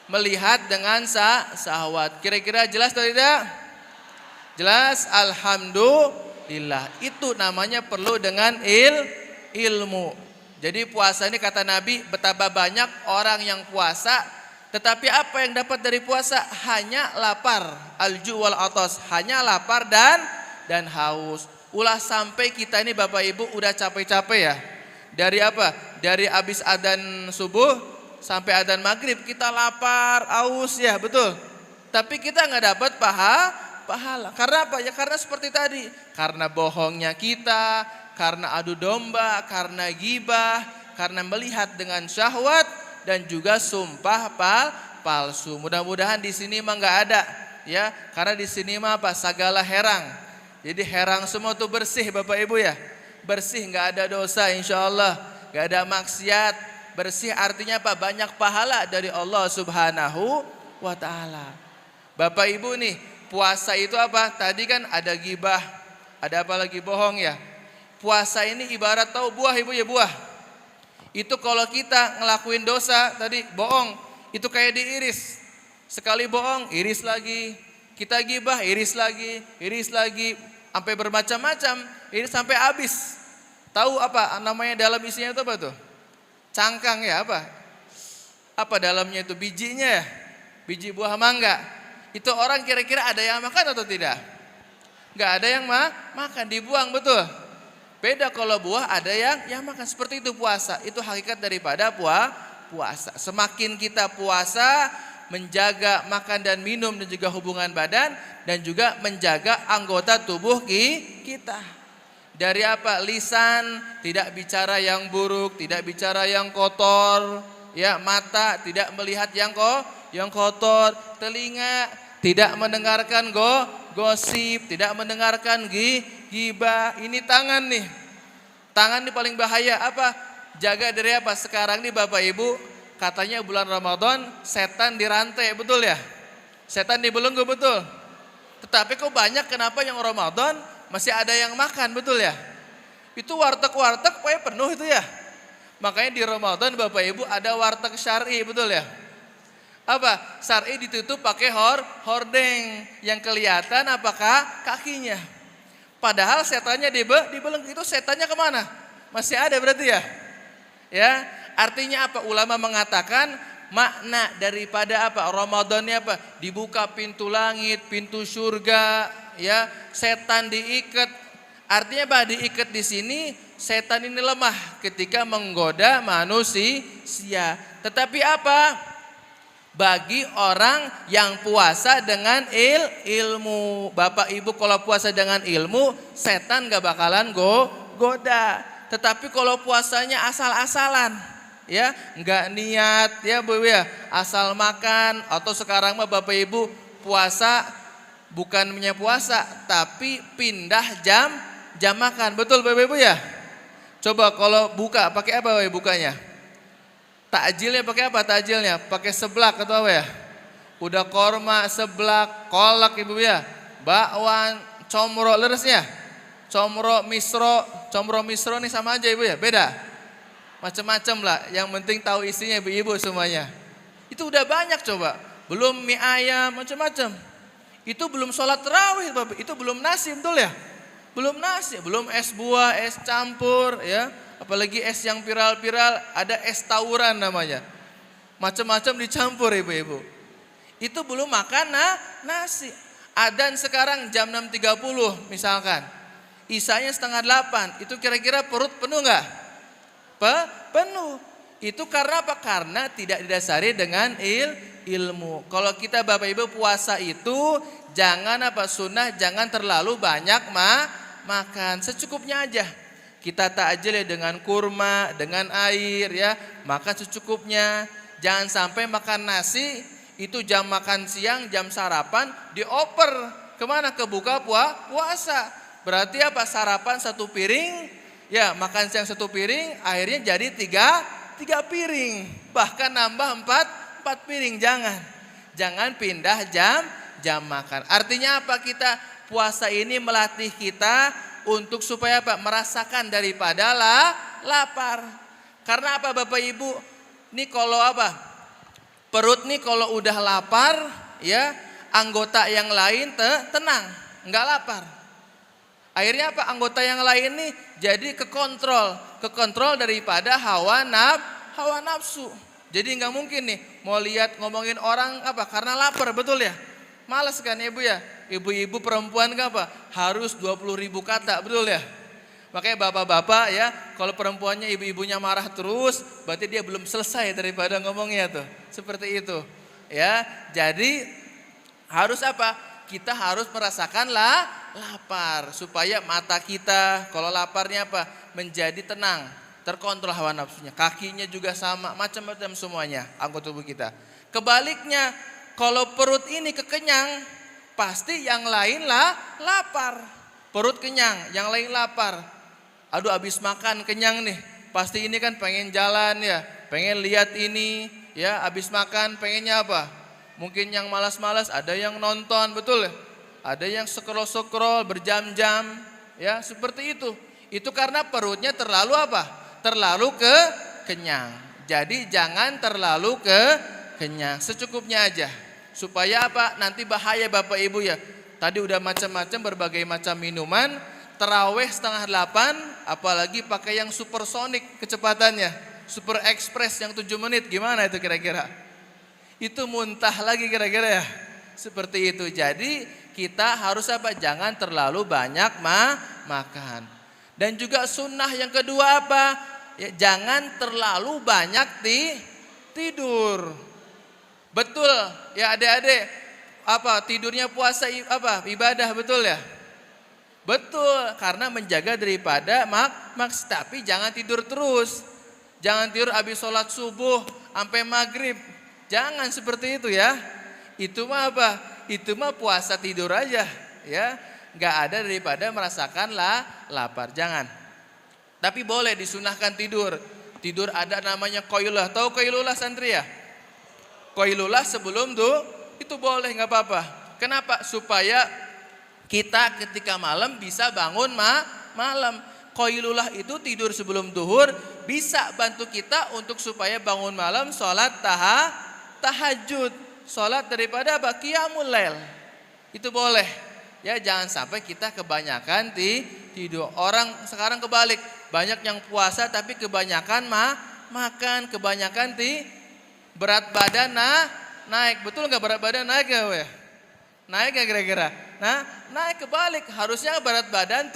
Speaker 7: Melihat dengan syahwat. Kira-kira jelas atau tidak? Jelas? Alhamdulillah. Itu namanya perlu dengan ilmu. Jadi puasa ini kata Nabi, betapa banyak orang yang puasa, tetapi apa yang dapat dari puasa? Hanya lapar. Al-ju' wal atas, hanya lapar dan haus. Ulah sampai kita ini Bapak Ibu udah capek-capek ya. Dari apa? Dari habis adzan subuh sampai adzan maghrib kita lapar, haus ya, betul. Tapi kita nggak dapat pahala. Karena apa? Ya karena seperti tadi. Karena bohongnya kita, karena adu domba, karena gibah, karena melihat dengan syahwat dan juga sumpah palsu. Mudah-mudahan di sini mah nggak ada ya, karena di sini mah apa? Sagala herang. Jadi herang semua tuh bersih Bapak Ibu ya. Bersih, nggak ada dosa insya Allah, nggak ada maksiat. Bersih artinya apa? Banyak pahala dari Allah Subhanahu wa ta'ala. Bapak Ibu nih, puasa itu apa? Tadi kan ada gibah, ada apa lagi? Bohong ya. Puasa ini ibarat tahu buah Ibu ya, buah. Itu kalau kita ngelakuin dosa tadi bohong, itu kayak diiris. Sekali bohong, iris lagi. Kita gibah, iris lagi, sampai bermacam-macam, iris sampai habis. Tahu apa namanya dalam isinya itu apa tuh? Cangkang ya, apa? Apa dalamnya itu? Bijinya ya? Biji buah mangga. Itu orang kira-kira ada yang makan atau tidak? Enggak ada yang makan, dibuang, betul. Beda kalau buah ada yang makan. Seperti itu puasa. Itu hakikat daripada puasa. Semakin kita puasa, menjaga makan dan minum dan juga hubungan badan, dan juga menjaga anggota tubuh kita. Dari apa? Lisan tidak bicara yang buruk, tidak bicara yang kotor, ya, mata tidak melihat yang kotor, telinga tidak mendengarkan gosip, tidak mendengarkan gibah. Ini tangan nih. Tangan ini paling bahaya apa? Jaga dari apa? Sekarang nih Bapak Ibu, katanya bulan Ramadan setan dirantai, betul ya? Setan dibelenggu, betul. Tetapi kok banyak kenapa yang Ramadan masih ada yang makan, betul ya? Itu warteg-warteg pokoknya penuh itu ya. Makanya di Ramadan Bapak Ibu ada warteg syar'i, betul ya? Apa? Syar'i ditutup pakai hordeng yang kelihatan apakah kakinya. Padahal setannya dibelenggu. Itu setannya kemana? Masih ada berarti ya? Ya, artinya apa? Ulama mengatakan makna daripada apa? Ramadannya apa? Dibuka pintu langit, pintu surga, ya. Setan diikat. Artinya apa? Diikat di sini, setan ini lemah ketika menggoda manusia. Tetapi apa? Bagi orang yang puasa dengan ilmu. Bapak Ibu kalau puasa dengan ilmu, setan gak bakalan goda. Tetapi kalau puasanya asal-asalan, ya, nggak niat, ya Bu ya, asal makan, atau sekarang mah Bapak Ibu puasa bukan punya puasa, tapi pindah jam makan, betul Bapak Ibu ya. Coba kalau buka pakai apa ya bukanya? Takjilnya pakai apa? Takjilnya pakai seblak atau apa ya? Udah korma, seblak, kolak Ibu ya, bakwan, comro, leresnya, comro misro nih sama aja Ibu ya, beda. Macam-macam lah, yang penting tahu isinya ibu-ibu semuanya. Itu udah banyak coba, belum mie ayam, macam-macam. Itu belum sholat tarawih Bapak, itu belum nasi, betul ya? Belum nasi, belum es buah, es campur ya. Apalagi es yang viral-viral, ada es tawuran namanya. Macam-macam dicampur ibu-ibu. Itu belum makan nasi. Adzan sekarang jam 6.30 misalkan. Isanya 7:30, itu kira-kira perut penuh enggak? Penuh. Itu karena apa? Karena tidak didasari dengan ilmu. Kalau kita Bapak Ibu puasa itu jangan apa? Sunnah jangan terlalu banyak makan, secukupnya aja. Kita takjil ya dengan kurma, dengan air ya, makan secukupnya. Jangan sampai makan nasi itu jam makan siang, jam sarapan dioper kemana? Ke buka puasa. Berarti apa? Sarapan 1 piring, ya makan siang 1 piring, akhirnya jadi 3 piring, bahkan nambah 4 piring. Jangan pindah jam makan. Artinya apa? Kita puasa ini melatih kita untuk supaya apa? Merasakan daripada lapar. Karena apa Bapak Ibu? Nih kalau apa? Perut nih kalau udah lapar ya, anggota yang lain tenang, nggak lapar. Akhirnya apa? Anggota yang lain nih jadi kekontrol daripada hawa nafsu. Jadi nggak mungkin nih mau lihat ngomongin orang apa? Karena lapar, betul ya? Males kan ibu ya? Ibu-ibu perempuan kan apa? Harus 20.000 kata, betul ya? Makanya bapak-bapak ya, kalau perempuannya ibu-ibunya marah terus, berarti dia belum selesai daripada ngomongnya tuh. Seperti itu. Ya, jadi harus apa? Kita harus merasakan lapar supaya mata kita kalau laparnya apa? Menjadi tenang, terkontrol hawa nafsunya. Kakinya juga sama, macam-macam semuanya anggota tubuh kita. Kebaliknya, kalau perut ini kekenyang, pasti yang lain lapar. Perut kenyang, yang lain lapar. Aduh, habis makan kenyang nih. Pasti ini kan pengen jalan ya, pengen lihat ini ya, habis makan pengennya apa? Mungkin yang malas-malas, ada yang nonton, betul ya? Ada yang scroll berjam-jam, ya seperti itu. Itu karena perutnya terlalu apa? Terlalu kenyang. Jadi jangan terlalu kenyang, secukupnya aja. Supaya apa? Nanti bahaya Bapak Ibu ya. Tadi udah macam-macam berbagai macam minuman, terawih 7:30, apalagi pakai yang supersonik kecepatannya, super express yang 7 menit, gimana itu kira-kira? Itu muntah lagi kira-kira ya. Seperti itu. Jadi kita harus apa? Jangan terlalu banyak makan. Dan juga sunnah yang kedua apa? Ya, jangan terlalu banyak tidur. Betul ya adik-adik, apa tidurnya puasa apa? Ibadah, betul ya? Betul, karena menjaga daripada tapi jangan tidur terus. Jangan tidur habis sholat subuh sampai maghrib. Jangan seperti itu ya. Itu mah apa? Itu mah puasa tidur aja ya. Nggak ada daripada merasakan lapar. Jangan. Tapi boleh disunahkan tidur. Tidur ada namanya qailullah. Tahu qailullah santri ya? Qailullah sebelum itu boleh, nggak apa-apa. Kenapa? Supaya kita ketika malam bisa bangun malam. Qailullah itu tidur sebelum duhur bisa bantu kita untuk supaya bangun malam sholat tahajud. Sholat daripada apa? Qiyamul lail. Itu boleh. Ya jangan sampai kita kebanyakan tidur. Orang sekarang kebalik. Banyak yang puasa tapi kebanyakan makan. Kebanyakan berat badan naik. Betul nggak berat badan naik ya? Naik nggak kira-kira? Nah, naik kebalik. Harusnya berat badan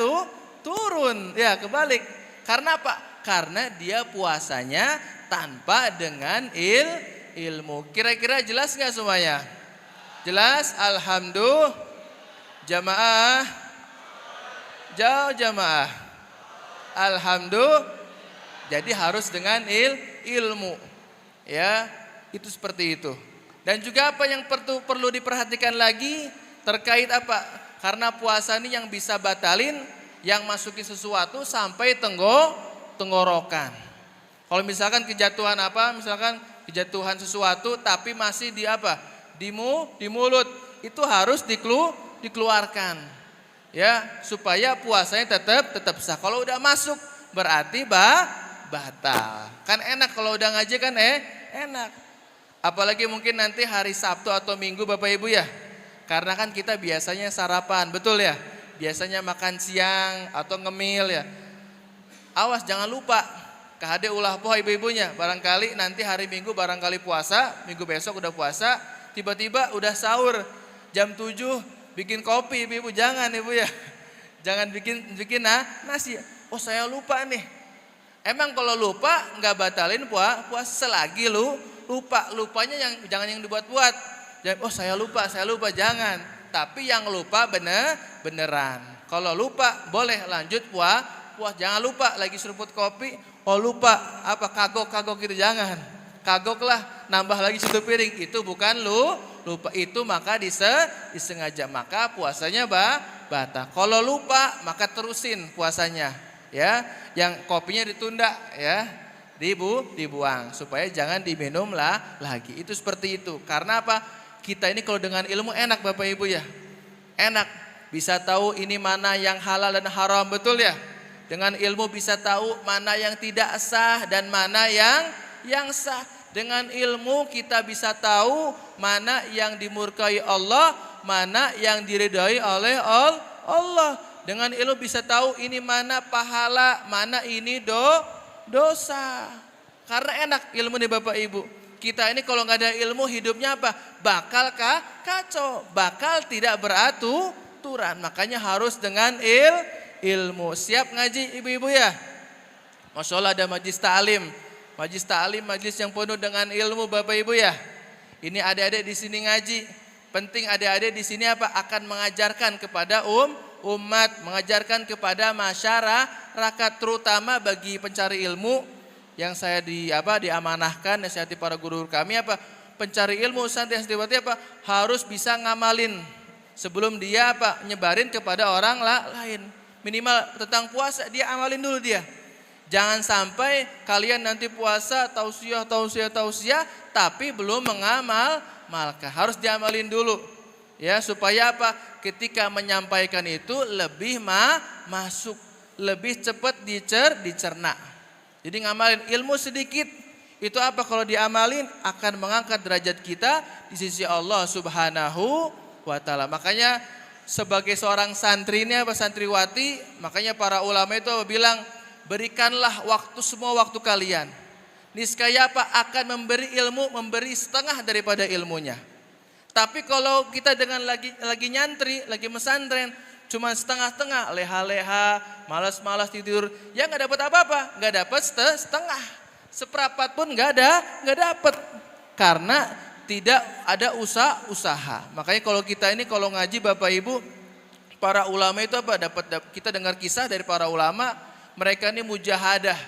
Speaker 7: turun. Ya kebalik. Karena apa? Karena dia puasanya tanpa dengan ilmu. Kira-kira jelas nggak semuanya? Jelas? Alhamdulillah. Jamaah. Jauh jamaah. Alhamdulillah. Jadi harus dengan ilmu. Ya, itu seperti itu. Dan juga apa yang perlu diperhatikan lagi terkait apa? Karena puasa ini yang bisa batalin, yang masukin sesuatu sampai tenggorokan. Kalau misalkan kejatuhan apa? Misalkan kejatuhan sesuatu tapi masih di apa? Di mulut. Itu harus dikeluarkan. Ya, supaya puasanya tetap sah. Kalau udah masuk berarti batal. Kan enak kalau udah ngaji kan enak. Apalagi mungkin nanti hari Sabtu atau Minggu Bapak Ibu ya. Karena kan kita biasanya sarapan, betul ya? Biasanya makan siang atau ngemil ya. Awas jangan lupa KHD ulah poha ibu-ibunya. Barangkali nanti hari Minggu barangkali puasa, Minggu besok udah puasa, tiba-tiba udah sahur jam 7 bikin kopi ibu-ibu. Jangan ibu ya. Jangan bikin nasi. Oh saya lupa nih. Emang kalau lupa nggak batalin puasa selagi lupanya jangan yang dibuat-buat. Oh saya lupa jangan. Tapi yang lupa beneran. Kalau lupa boleh lanjut puasa. Jangan lupa lagi seruput kopi. Oh lupa apa kagok gitu jangan. Kagoklah nambah lagi 1 piring. Itu bukan lupa, itu maka disengaja. Maka puasanya batal. Kalau lupa maka terusin puasanya. Ya, yang kopinya ditunda ya. dibuang supaya jangan diminum lagi. Itu seperti itu. Karena apa? Kita ini kalau dengan ilmu enak Bapak Ibu ya. Enak. Bisa tahu ini mana yang halal dan haram, betul ya? Dengan ilmu bisa tahu mana yang tidak sah dan mana yang sah. Dengan ilmu kita bisa tahu mana yang dimurkai Allah, mana yang diridhai oleh Allah. Dengan ilmu bisa tahu ini mana pahala, mana ini dosa. Karena enak ilmu nih Bapak Ibu. Kita ini kalau nggak ada ilmu hidupnya apa? Bakal kacau, bakal tidak beraturan. Makanya harus dengan ilmu. Siap ngaji ibu-ibu ya? Masya Allah ada majlis ta'lim. Majlis ta'lim, majlis yang penuh dengan ilmu Bapak Ibu ya. Ini adik-adik di sini ngaji. Penting adik-adik di sini apa? Akan mengajarkan kepada umat, mengajarkan kepada masyarakat, terutama bagi pencari ilmu yang saya diamanahkan, nasihati para guru kami apa? Pencari ilmu santai-santai apa? Harus bisa ngamalin sebelum dia apa? Nyebarin kepada orang lain. Minimal tentang puasa dia amalin dulu dia. Jangan sampai kalian nanti puasa tausiah tapi belum mengamalkan. Harus diamalin dulu. Ya, supaya apa? Ketika menyampaikan itu lebih masuk, lebih cepat dicerna. Jadi ngamalin ilmu sedikit itu apa? Kalau diamalin akan mengangkat derajat kita di sisi Allah Subhanahu wa taala. Makanya sebagai seorang santri ini apa santriwati, makanya para ulama itu bilang berikanlah semua waktu kalian. Niscaya apa? Akan memberi ilmu, memberi setengah daripada ilmunya. Tapi kalau kita dengan lagi nyantri, lagi mesantren, cuma setengah-setengah, leha-leha, malas-malas tidur, ya nggak dapat apa-apa, nggak dapat setengah, seperapat pun nggak dapat, karena tidak ada usaha. Makanya kalau kita ini kalau ngaji Bapak Ibu, para ulama itu apa? Kita dengar kisah dari para ulama. Mereka ini mujahadah,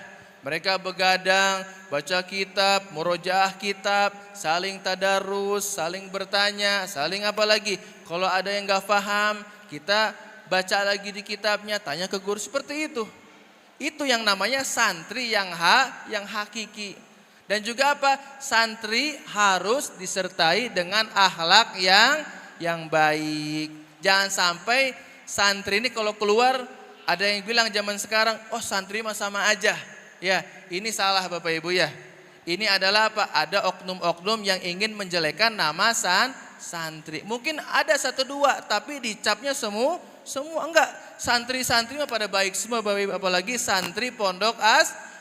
Speaker 7: mereka begadang, baca kitab, murojaah kitab, saling tadarus, saling bertanya, saling apa lagi. Kalau ada yang gak paham, kita baca lagi di kitabnya, tanya ke guru, seperti itu. Itu yang namanya santri yang hakiki. Dan juga apa? Santri harus disertai dengan akhlak yang baik. Jangan sampai santri ini kalau keluar, ada yang bilang zaman sekarang, oh santri mah sama aja. Ya, ini salah Bapak Ibu ya. Ini adalah apa? Ada oknum-oknum yang ingin menjelekkan nama santri. Mungkin ada 1-2, tapi dicapnya semua enggak. Santri-santri mah pada baik semua Bapak Ibu. Apalagi santri pondok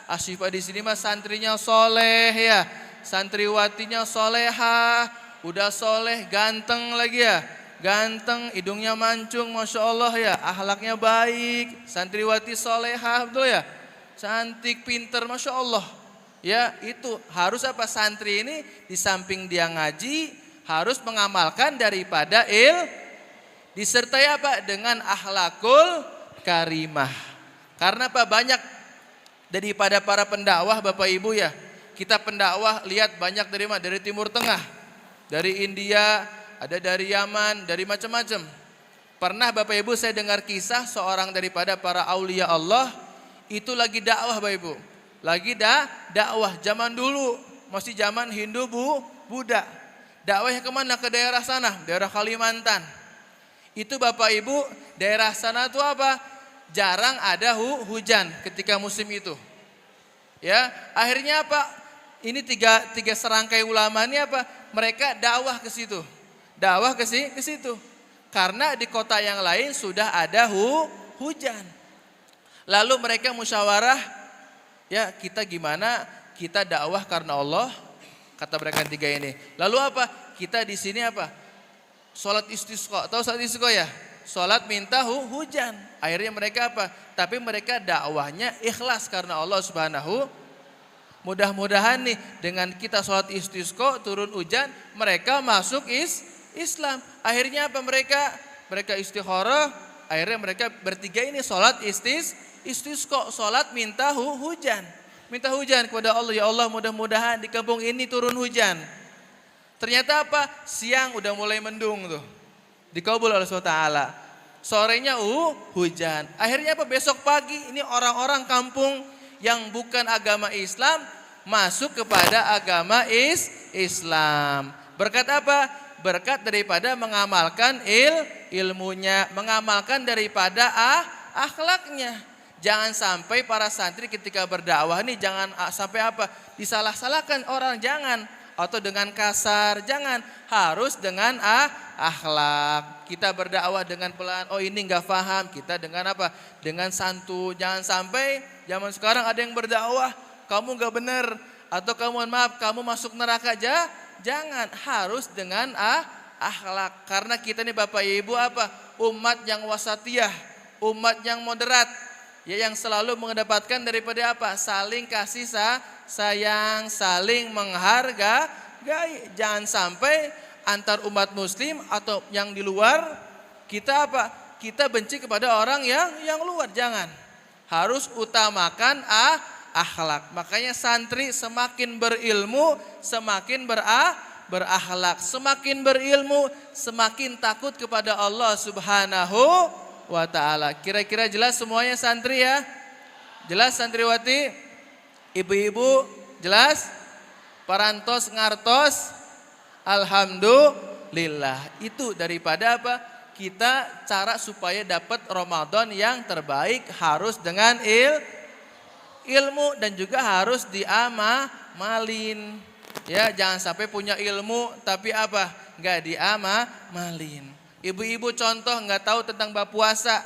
Speaker 7: Asyifa di sini mah santrinya soleh ya. Santriwatinya solehah, udah soleh, ganteng lagi ya. Ganteng, hidungnya mancung, Masya Allah ya, akhlaknya baik, santriwati solehah, betul ya, cantik, pinter, Masya Allah. Ya itu harus apa? Santri ini di samping dia ngaji, harus mengamalkan daripada disertai apa? Dengan akhlakul karimah. Karena apa? Banyak daripada para pendakwah Bapak Ibu ya, kita pendakwah lihat banyak dari mana? Dari Timur Tengah, dari India, ada dari Yaman, dari macam-macam. Pernah Bapak Ibu saya dengar kisah seorang daripada para aulia Allah itu lagi dakwah Bapak Ibu. Lagi dakwah zaman dulu, masih zaman Hindu Buddha. Dakwahnya kemana? Ke daerah sana, daerah Kalimantan. Itu Bapak Ibu daerah sana itu apa? Jarang ada hujan ketika musim itu. Ya, akhirnya apa? Ini tiga serangkai ulama ini apa? Mereka dakwah ke situ. Dakwah ke situ. Karena di kota yang lain sudah ada hujan. Lalu mereka musyawarah, ya kita gimana? Kita dakwah karena Allah, kata mereka tiga ini. Lalu apa? Kita di sini apa? Salat istisqa. Tahu salat istisqa ya? Salat minta hujan. Akhirnya mereka apa? Tapi mereka dakwahnya ikhlas karena Allah Subhanahu. Mudah-mudahan nih dengan kita salat istisqa turun hujan, mereka masuk Islam. Akhirnya apa mereka istikharah, akhirnya mereka bertiga ini salat istisqa, salat minta hujan. Minta hujan kepada Allah, ya Allah mudah-mudahan di kampung ini turun hujan. Ternyata apa? Siang udah mulai mendung tuh. Dikabul oleh SWT. Sorenya hujan. Akhirnya apa? Besok pagi ini orang-orang kampung yang bukan agama Islam masuk kepada agama Islam. Berkat apa? Berkat daripada mengamalkan ilmunya, mengamalkan daripada akhlaknya. Jangan sampai para santri ketika berdakwah ini jangan sampai apa? Disalah-salahkan orang, jangan. Atau dengan kasar, jangan. Harus dengan akhlak. Kita berdakwah dengan pelan, oh ini enggak paham. Kita dengan apa? Dengan santun. Jangan sampai zaman sekarang ada yang berdakwah, kamu enggak benar. Atau kamu maaf, kamu masuk neraka aja. Jangan, harus dengan akhlak. Karena kita ini Bapak Ibu apa? Umat yang wasatiyah, umat yang moderat. Ya, yang selalu mengedepankan daripada apa? Saling kasih sayang, saling menghargai. Jangan sampai antar umat muslim atau yang di luar kita apa? Kita benci kepada orang yang luar, jangan. Harus utamakan akhlak. Makanya santri semakin berilmu, semakin berakhlak. Semakin berilmu, semakin takut kepada Allah Subhanahu wa ta'ala. Kira-kira jelas semuanya santri ya? Jelas santriwati? Ibu-ibu jelas? Parantos ngartos? Alhamdulillah. Itu daripada apa? Kita cara supaya dapat Ramadan yang terbaik harus dengan ilmu dan juga harus diamalin. Ya, jangan sampai punya ilmu tapi apa? Enggak diamalin. Ibu-ibu contoh nggak tahu tentang bab puasa,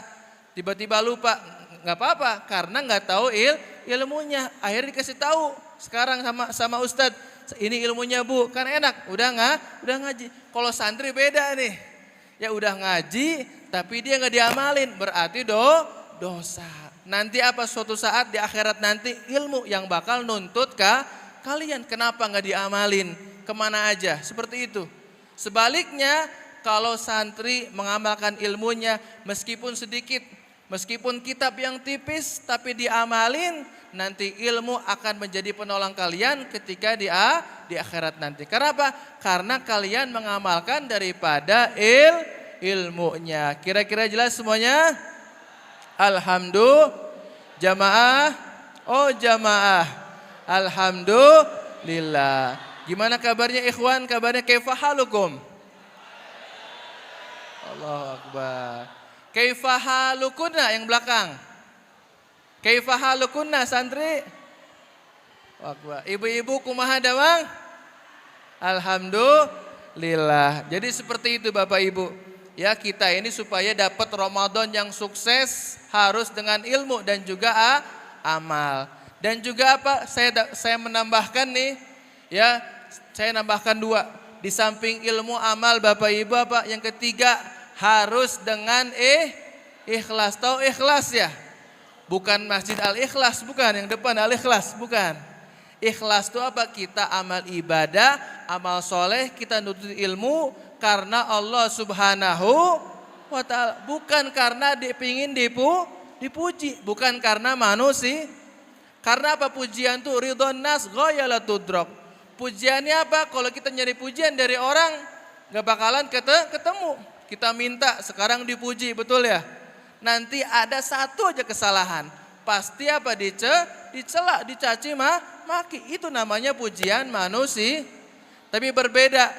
Speaker 7: tiba-tiba lupa, nggak apa-apa karena nggak tahu ilmunya. Akhirnya dikasih tahu sekarang sama ustadz, ini ilmunya bu, kan enak, udah ngaji. Kalau santri beda nih, ya udah ngaji tapi dia nggak diamalin, berarti dosa. Nanti apa suatu saat di akhirat nanti ilmu yang bakal nuntut kalian, kenapa nggak diamalin, kemana aja, seperti itu. Sebaliknya, kalau santri mengamalkan ilmunya meskipun sedikit, meskipun kitab yang tipis tapi diamalin, nanti ilmu akan menjadi penolong kalian ketika di akhirat nanti. Kenapa? Karena kalian mengamalkan daripada ilmunya. Kira-kira jelas semuanya? Alhamdulillah. Jamaah. Oh jamaah. Alhamdulillah. Gimana kabarnya ikhwan? Kabarnya kaifa halukum? Allahu Akbar. Kaifa halukunna yang belakang? Kaifa halukunna santri? Akbar. Ibu-ibu kumaha dawang? Alhamdulillah. Jadi seperti itu Bapak Ibu. Ya, kita ini supaya dapat Ramadan yang sukses harus dengan ilmu dan juga amal. Dan juga apa? Saya menambahkan nih, ya, saya nambahkan 2. Di samping ilmu amal Bapak Ibu apa? Yang ketiga harus dengan ikhlas. Tahu ikhlas ya? Bukan Masjid Al-Ikhlas, bukan yang depan Al-Ikhlas, bukan. Ikhlas itu apa? Kita amal ibadah, amal soleh, kita nuntut ilmu karena Allah Subhanahu wa ta'ala. Bukan karena dipingin dipuji, bukan karena manusia. Karena apa? Pujian itu ridhon nas ghayala tudrok. Pujiannya apa? Kalau kita nyari pujian dari orang gak bakalan ketemu. Kita minta sekarang dipuji, betul ya? Nanti ada satu aja kesalahan, pasti apa? Dicela, dicaci, maki. Itu namanya pujian manusia. Tapi berbeda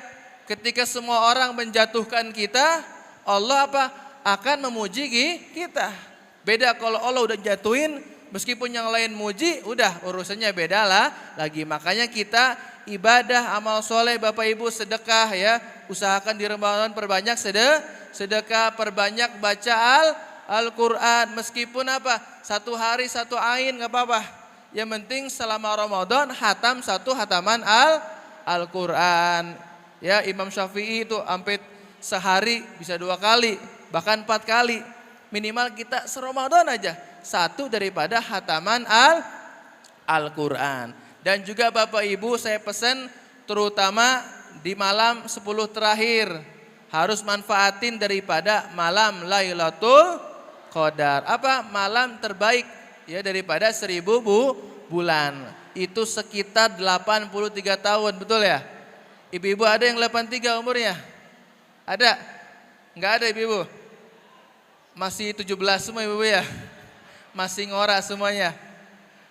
Speaker 7: ketika semua orang menjatuhkan kita, Allah apa? Akan memuji kita. Beda kalau Allah udah jatuhin, meskipun yang lain muji, udah urusannya beda lah lagi. Makanya kita ibadah, amal soleh, Bapak Ibu sedekah ya. Usahakan di Ramadan perbanyak sedekah, perbanyak baca Al-Quran. Meskipun apa? 1 hari 1 ain gak apa-apa. Yang penting selama Ramadan hatam 1 hataman Al-Quran. Ya, Imam Syafi'i itu sampai sehari bisa 2 kali, bahkan 4 kali. Minimal kita se-Ramadan aja 1 daripada hataman Al-Quran. Dan juga Bapak Ibu saya pesan terutama di malam 10 terakhir harus manfaatin daripada malam Lailatul Qadar. Apa? Malam terbaik ya daripada 1000 bulan. Itu sekitar 83 tahun, betul ya? Ibu-ibu ada yang 83 umurnya? Ada? Enggak ada ibu-ibu? Masih 17 semua ibu-ibu ya? Masih ngora semuanya.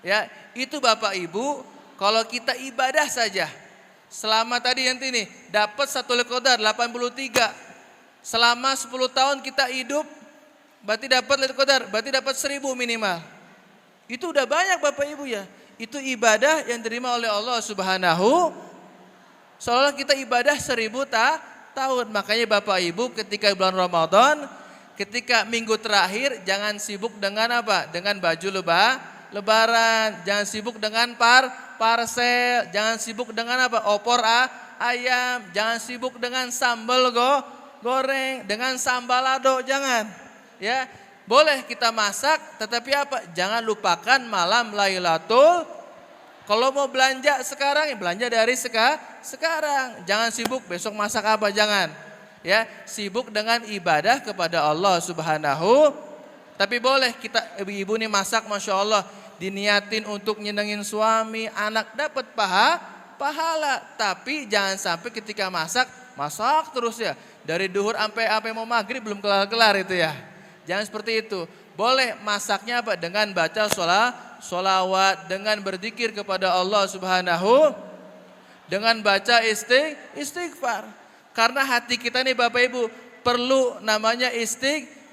Speaker 7: Ya, itu Bapak Ibu kalau kita ibadah saja, selama tadi nanti nih dapat satu Qadar 83, selama 10 tahun kita hidup, berarti dapat Lailatul Qadar, berarti dapat 1000 minimal. Itu udah banyak Bapak Ibu ya. Itu ibadah yang diterima oleh Allah Subhanahu. Seolah kita ibadah 1000 tahun. Makanya Bapak Ibu ketika bulan Ramadan, ketika minggu terakhir jangan sibuk dengan apa? Dengan baju lebaran, jangan sibuk dengan parcel, jangan sibuk dengan apa? Opor ayam, jangan sibuk dengan sambal goreng, dengan sambalado, jangan. Ya, boleh kita masak, tetapi apa? Jangan lupakan malam Lailatul. Kalau mau belanja sekarang, ya belanja dari sekarang. Jangan sibuk besok masak apa, jangan. Ya, sibuk dengan ibadah kepada Allah Subhanahu. Tapi boleh kita ibu-ibu nih masak, masya Allah, diniatin untuk nyenengin suami, anak dapat pahala. Tapi jangan sampai ketika masak terus ya. Dari duhur sampai mau maghrib belum kelar-kelar itu ya. Jangan seperti itu. Boleh masaknya apa? Dengan baca sholawat, dengan berzikir kepada Allah Subhanahu, dengan baca istighfar. Karena hati kita nih Bapak Ibu perlu namanya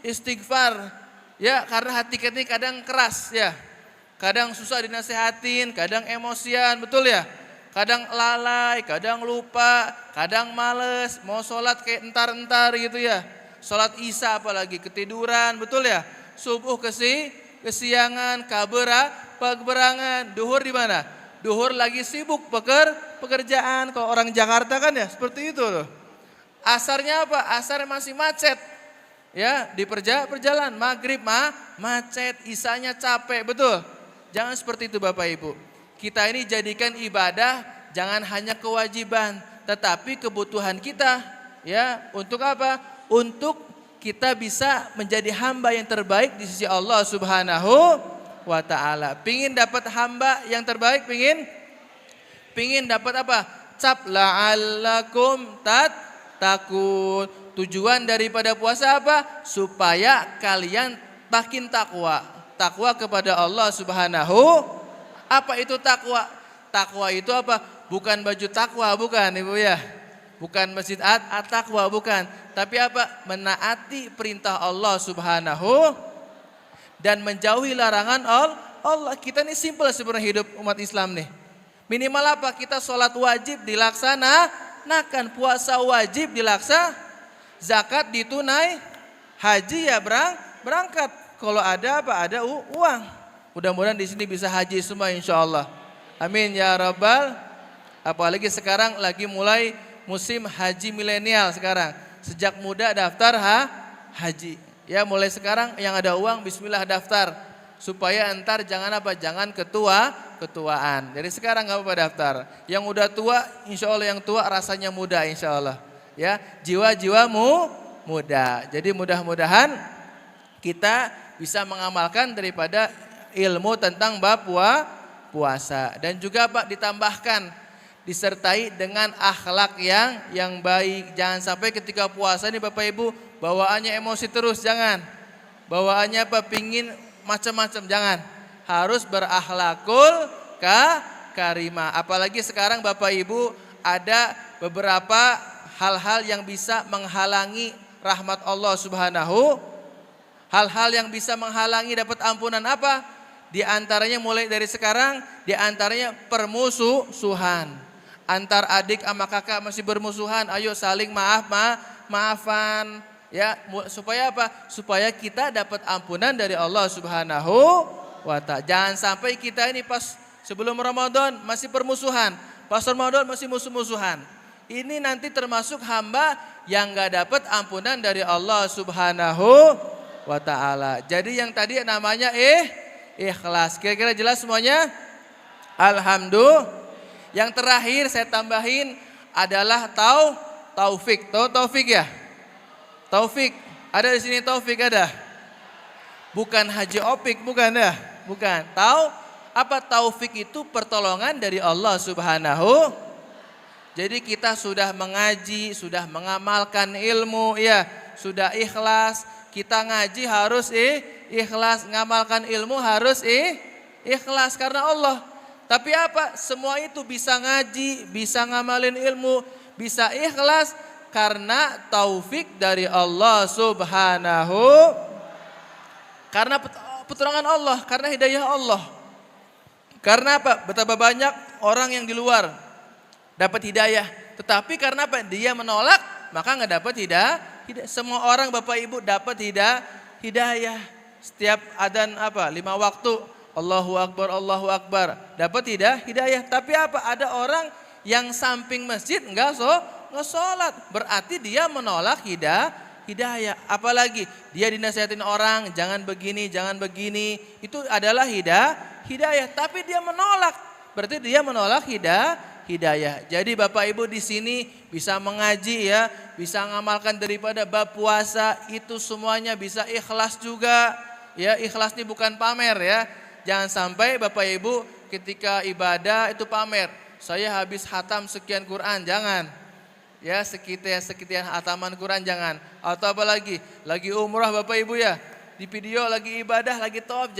Speaker 7: istighfar. Ya, karena hati kita ini kadang keras ya. Kadang susah dinasehatin, kadang emosian, betul ya? Kadang lalai, kadang lupa, kadang males, mau sholat kayak entar-entar gitu ya. Sholat isya apalagi ketiduran, betul ya? Subuh kesiangan, keberangan, duhur di mana? Duhur lagi sibuk pekerjaan. Kalau orang Jakarta kan ya seperti itu loh. Asarnya apa? Asar masih macet. Ya, di perjalanan maghrib macet, isanya capek, betul. Jangan seperti itu Bapak Ibu. Kita ini jadikan ibadah jangan hanya kewajiban, tetapi kebutuhan kita. Ya, untuk apa? Untuk kita bisa menjadi hamba yang terbaik di sisi Allah Subhanahu wa ta'ala. Pingin dapat hamba yang terbaik, pingin dapat apa? Cap la'allakum takun. Tujuan daripada puasa apa? Supaya kalian makin takwa. Takwa kepada Allah Subhanahu. Apa itu takwa? Takwa itu apa? Bukan baju takwa, bukan Ibu ya. Bukan masjid at-taqwa, bukan. Tapi apa? Menaati perintah Allah Subhanahu dan menjauhi larangan Allah. Kita ini simpel sebenarnya hidup umat Islam nih. Minimal apa? Kita sholat wajib dilaksanakan, puasa wajib zakat ditunai, haji ya berangkat. Kalau ada apa? Ada uang. Mudah-mudahan di sini bisa haji semua insya Allah. Amin ya rabbal. Apalagi sekarang lagi mulai musim haji milenial sekarang. Sejak muda daftar haji. Ya mulai sekarang yang ada uang bismillah daftar. Supaya entar jangan apa? Jangan ketuaan. Jadi sekarang gak apa-apa daftar. Yang udah tua insya Allah yang tua rasanya muda insya Allah. Ya jiwa-jiwamu muda. Jadi mudah-mudahan kita bisa mengamalkan daripada ilmu tentang bab puasa. Dan juga Pak ditambahkan disertai dengan akhlak yang baik. Jangan sampai ketika puasa ini Bapak Ibu bawaannya emosi terus, jangan. Bawaannya apa? Pingin macam-macam, jangan. Harus berakhlakul karimah. Apalagi sekarang Bapak Ibu ada beberapa hal-hal yang bisa menghalangi rahmat Allah Subhanahu. Hal-hal yang bisa menghalangi dapat ampunan apa? Di antaranya mulai dari sekarang, di antaranya permusuhan. Antar adik sama kakak masih bermusuhan, ayo saling maafan ya, supaya apa? Supaya kita dapat ampunan dari Allah Subhanahu wa ta'ala. Jangan sampai kita ini pas sebelum Ramadan masih permusuhan, pas Ramadan masih musuh-musuhan. Ini nanti termasuk hamba yang gak dapat ampunan dari Allah Subhanahu wa ta'ala. Jadi yang tadi namanya ikhlas. Kira-kira jelas semuanya? Alhamdulillah. Yang terakhir saya tambahin adalah taufik. Tahu taufik ya? Taufik. Ada di sini taufik ada? Bukan Haji Opik, bukan ya? Bukan. Tahu apa taufik itu? Pertolongan dari Allah Subhanahu. Jadi kita sudah mengaji, sudah mengamalkan ilmu ya, sudah ikhlas. Kita ngaji harus ikhlas, ngamalkan ilmu harus ikhlas karena Allah. Tapi apa? Semua itu bisa ngaji, bisa ngamalin ilmu, bisa ikhlas karena taufik dari Allah Subhanahu, karena pertolongan Allah, karena hidayah Allah. Karena apa? Betapa banyak orang yang di luar dapat hidayah, tetapi karena apa? Dia menolak, maka nggak dapat hidayah. Semua orang Bapak Ibu dapat hidayah. Setiap adzan apa? 5 waktu, Allahu Akbar, dapat hidayah. Tapi apa? Ada orang yang samping masjid nggak sholat, berarti dia menolak hidayah. Apalagi dia dinasihatin orang, jangan begini, itu adalah hidayah. Tapi dia menolak, berarti dia menolak hidayah. Jadi Bapak Ibu di sini bisa mengaji ya, bisa ngamalkan daripada bab puasa, itu semuanya bisa ikhlas juga. Ya, ikhlas ini bukan pamer ya. Jangan sampai Bapak Ibu ketika ibadah itu pamer. Saya habis hatam sekian Quran, jangan. Ya, sekian hataman Quran jangan. Atau apa lagi umrah Bapak Ibu ya. Di video lagi ibadah, lagi tawaf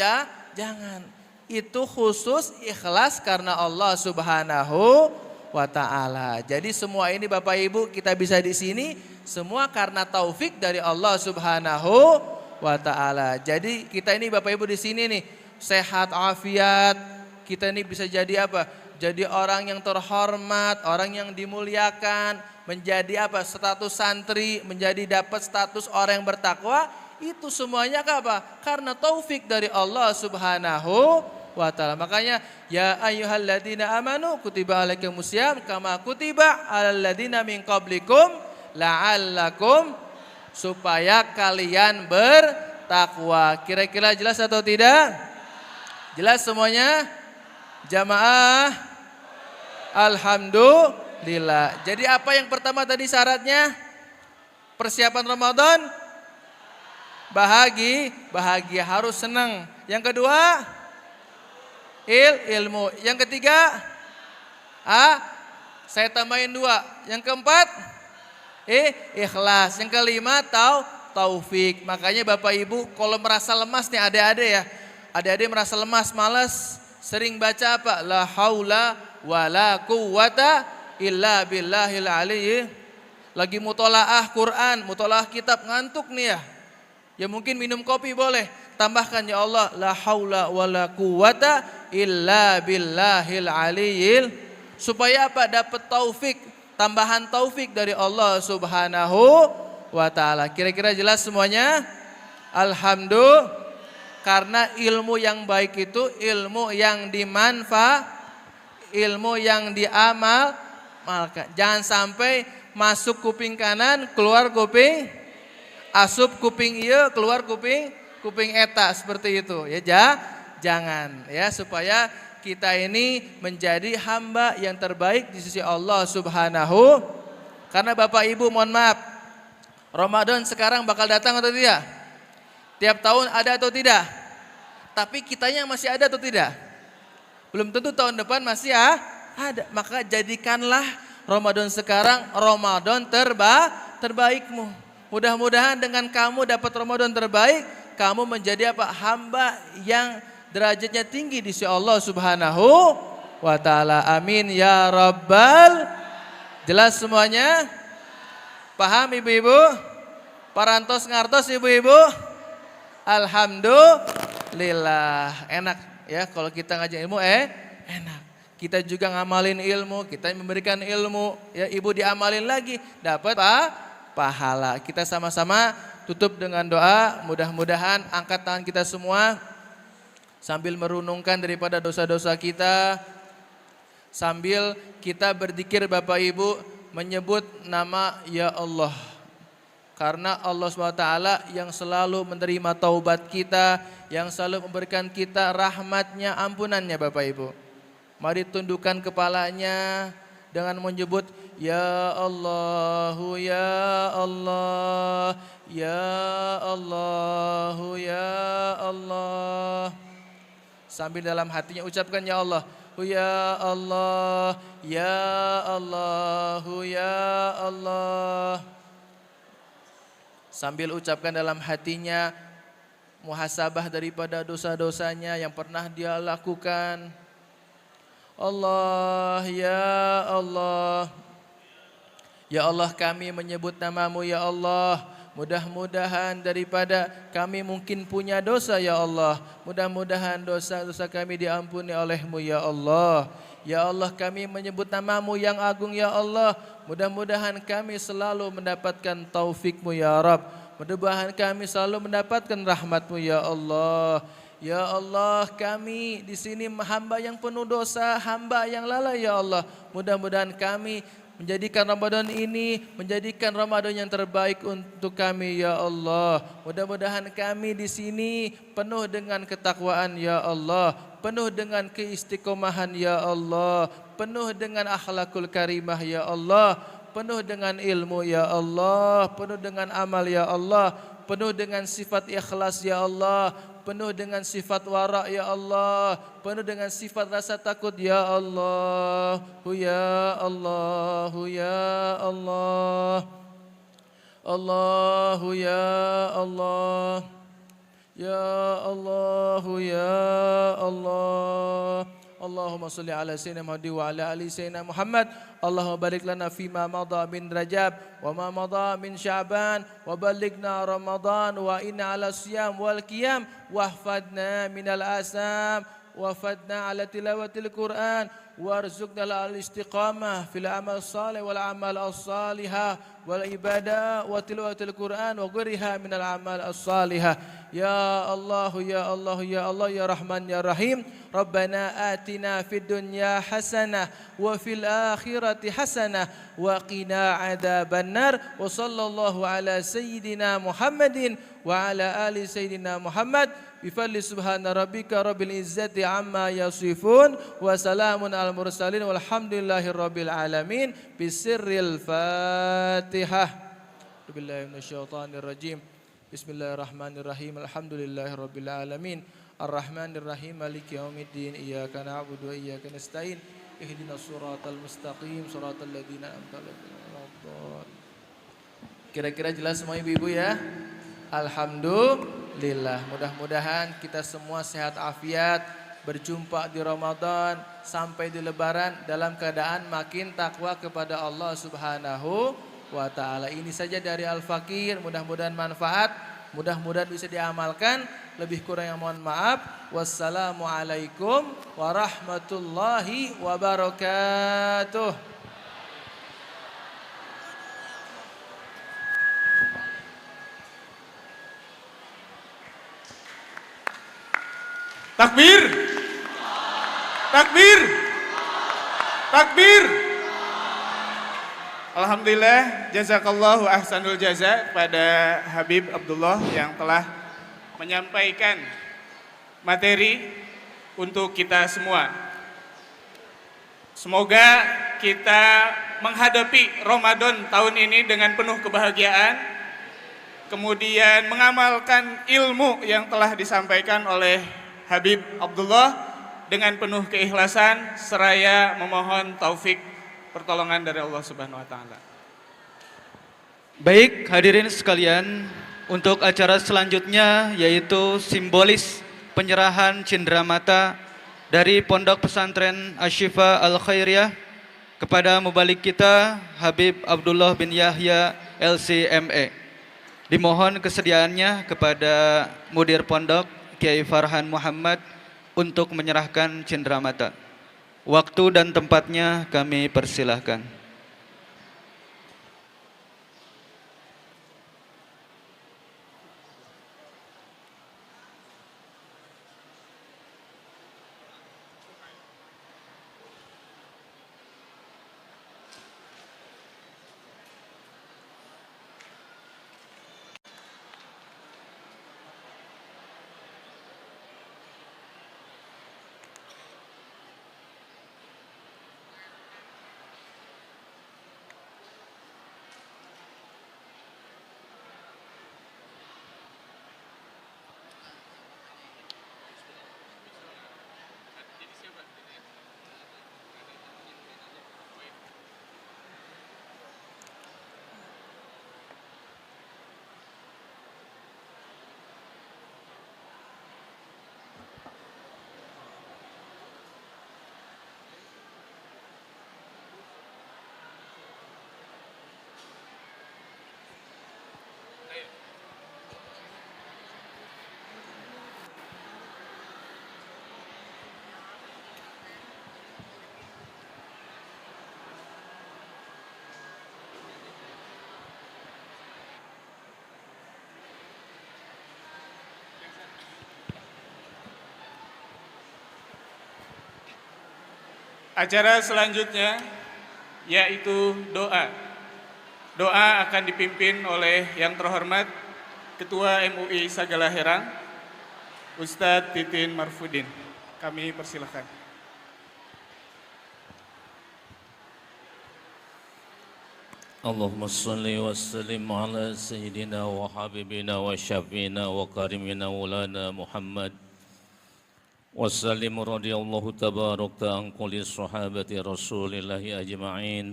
Speaker 7: jangan. Itu khusus ikhlas karena Allah Subhanahu wa ta'ala. Jadi semua ini Bapak Ibu kita bisa di sini semua karena taufik dari Allah Subhanahu wa ta'ala. Jadi kita ini Bapak Ibu di sini nih sehat afiat, kita ini bisa jadi apa? Jadi orang yang terhormat, orang yang dimuliakan, menjadi apa? Status santri, menjadi dapat status orang yang bertakwa, itu semuanya apa? Karena taufik dari Allah Subhanahu wa ta'ala. Makanya ya ayyuhalladzina amanu kutiba alaikumusiyam kama kutiba alal ladzina min qablikum la'allakum, supaya kalian bertakwa. Kira-kira jelas atau tidak? Jelas semuanya? Jamaah? Alhamdulillah. Jadi apa yang pertama tadi syaratnya? Persiapan Ramadan? Bahagia, harus senang. Yang kedua? Ilmu. Yang ketiga? Saya tambahin 2. Yang keempat? Ikhlas. Yang kelima? Taufik. Makanya Bapak Ibu kalau merasa lemas nih adik-adik ya. Adik-adik merasa lemas, malas, sering baca apa? La haula wala quwata illa billahil aliyyi. Lagi mutolaah Quran, mutolaah kitab, ngantuk nih ya. Ya mungkin minum kopi boleh. Tambahkan ya Allah, la haula wala quwata illa billahil aliyyil. Supaya apa? Dapat taufik, tambahan taufik dari Allah Subhanahu wa ta'ala. Kira-kira jelas semuanya? Alhamdulillah. Karena ilmu yang baik itu ilmu yang ilmu yang diamalkan. Jangan sampai masuk kuping kanan, keluar kuping, asup kuping iya, keluar kuping eta, seperti itu. Ya jangan ya, supaya kita ini menjadi hamba yang terbaik di sisi Allah Subhanahu. Karena Bapak Ibu mohon maaf, Ramadan sekarang bakal datang atau tidak? Tiap tahun ada atau tidak? Tapi kitanya masih ada atau tidak? Belum tentu tahun depan masih ada. Maka jadikanlah Ramadan sekarang Ramadan terbaikmu. Mudah-mudahan dengan kamu dapat Ramadan terbaik, kamu menjadi apa? Hamba yang derajatnya tinggi di sisi Allah Subhanahu wa ta'ala. Amin ya rabbal. Jelas semuanya? Paham ibu-ibu? Parantos ngartos ibu-ibu? Alhamdulillah. Enak ya kalau kita ngaji ilmu enak. Kita juga ngamalin ilmu, kita memberikan ilmu, ya ibu diamalin lagi, dapat pahala. Kita sama-sama tutup dengan doa, mudah-mudahan angkat tangan kita semua sambil merunungkan daripada dosa-dosa kita, sambil kita berzikir Bapak Ibu menyebut nama ya Allah. Karena Allah SWT yang selalu menerima taubat kita, yang selalu memberikan kita rahmatnya, ampunannya Bapak Ibu. Mari tundukkan kepalanya dengan menyebut ya Allahu ya Allah, ya Allahu ya Allah. Sambil dalam hatinya ucapkan ya Allah, ya Allah, ya Allahu ya Allah. Sambil ucapkan dalam hatinya muhasabah daripada dosa-dosanya yang pernah dia lakukan. Allah, ya Allah. Ya Allah, kami menyebut namamu ya Allah. Mudah-mudahan daripada kami mungkin punya dosa ya Allah. Mudah-mudahan dosa-dosa kami diampuni oleh-Mu ya Allah. Ya Allah, kami menyebut namamu yang agung ya Allah. Mudah-mudahan kami selalu mendapatkan taufik-Mu ya Rabb. Mudah-mudahan kami selalu mendapatkan rahmat-Mu ya Allah. Ya Allah, kami di sini hamba yang penuh dosa, hamba yang lalai ya Allah. Mudah-mudahan kami menjadikan Ramadan ini menjadikan Ramadan yang terbaik untuk kami ya Allah. Mudah-mudahan kami di sini penuh dengan ketakwaan ya Allah, penuh dengan keistiqomahan ya Allah, penuh dengan akhlakul karimah ya Allah, penuh dengan ilmu ya Allah, penuh dengan amal ya Allah, penuh dengan sifat ikhlas ya Allah, penuh dengan sifat wara ya Allah, penuh dengan sifat rasa takut ya Allah, ya Allah, ya Allah, Allah ya Allah, ya Allah, ya Allah. Allahumma salli ala sayyidina Muhammad wa ala ali sayyidina Muhammad. Allahumma barik lana fima madha min Rajab wa ma madha min Sya'ban wa balighna Ramadan wa inna ala siyam wal qiyam wahfadna minal asam wafadna ala tilawatil Quran warzuqna al istiqamah fil amal salih wal amal as-salihah wal ibadah wa tilawatil Quran wa ghiriha minal amal as-salihah. Ya Allah, ya Allah, ya Allah, ya Rahman, ya Rahim. Rabbana atina fid dunya hasanah wa fil akhirati hasanah wa qina adzabannar. Wa sallallahu ala sayyidina Muhammadin wa ala ali sayyidina Muhammad. Bifadli subhana rabbika rabbil izzati amma yasifun wa salamun al mursalin walhamdulillahi rabbil alamin. Bisirril Fatihah. Billahi minasyaitonir rajim. Bismillahirrahmanirrahim. Alhamdulillahi rabbil alamin. Ar-Rahmanir-Rahim. Maliki yaumiddin. Iyyaka na'budu wa iyyaka nasta'in. Ihdinas siratal mustaqim. Siratal ladzina an'amta 'alaihim. Kira-kira jelas semua ibu-ibu ya? Alhamdulillah. Mudah-mudahan kita semua sehat afiat, berjumpa di Ramadan sampai di Lebaran dalam keadaan makin takwa kepada Allah Subhanahu wa ta'ala. Ini saja dari Al-Fakir, mudah-mudahan manfaat, mudah-mudahan bisa diamalkan. Lebih kurang yang mohon maaf. Wassalamualaikum warahmatullahi wabarakatuh.
Speaker 3: Takbir, takbir, takbir. Alhamdulillah, jazakallahu ahsanul jaza kepada Habib Abdullah yang telah menyampaikan materi untuk kita semua. Semoga kita menghadapi Ramadan tahun ini dengan penuh kebahagiaan, kemudian mengamalkan ilmu yang telah disampaikan oleh Habib Abdullah dengan penuh keikhlasan seraya memohon taufik pertolongan dari Allah Subhanahu wa taala.
Speaker 4: Baik, hadirin sekalian, untuk acara selanjutnya yaitu simbolis penyerahan cenderamata dari Pondok Pesantren Asy-Syifa Al-Khairiyah kepada mubalik kita Habib Abdullah bin Yahya LCME. Dimohon kesediaannya kepada Mudir Pondok Kiai Farhan Muhammad untuk menyerahkan cenderamata. Waktu dan tempatnya kami persilahkan.
Speaker 3: Acara selanjutnya yaitu doa. Doa akan dipimpin oleh yang terhormat Ketua MUI Sagala Herang, Ustadz Titin Marfudin. Kami persilahkan.
Speaker 8: اللهم صل وسلم على سيدنا وحبيبنا وشفينا وكريمنا مولانا محمد وسلم رضي الله تبارك عن كل صحابة رسول الله أجمعين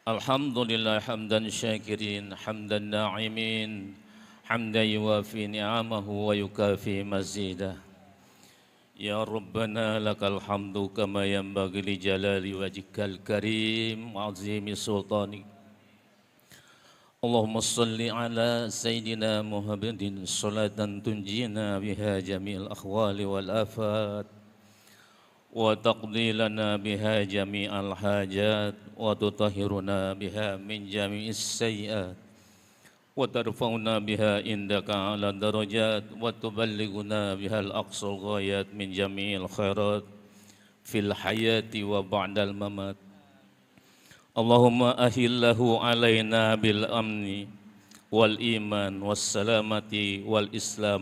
Speaker 8: الحمد لله حمدا شاكرين حمدا ناعمين حمدا يوافي نعمه ويكافي مزيده يا ربنا لك الحمد كما ينبغي لجلال وجهك الكريم وعظيم سلطانك اللهم صل على سيدنا محمد صلاة تنجينا بها جميع الأحوال والآفات وتقضي لنا بها جميع الحاجات وتطهرنا بها من جميع السيئات وترفعنا بها عندك على الدرجات وتبلغنا بها الأقصى الغايات من جميع الخيرات في الحياة وبعد الممات اللهم أهله علينا بالأمن والإيمان والسلامة والإسلام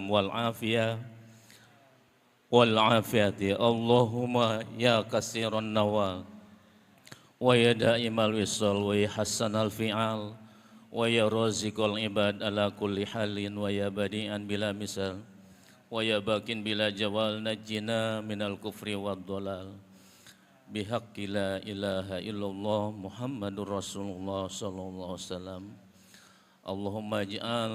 Speaker 8: والعافية اللهم يا كثير النوال ويا دائم الوصال ويا حسن الفعال ويا رازق العباد على كل حال ويا بديعا بلا مثال ويا باق بلا جوال نجنا من الكفر والضلال بحق لا إله إلا الله محمد رسول الله صلى الله عليه وسلم اللهم اجعل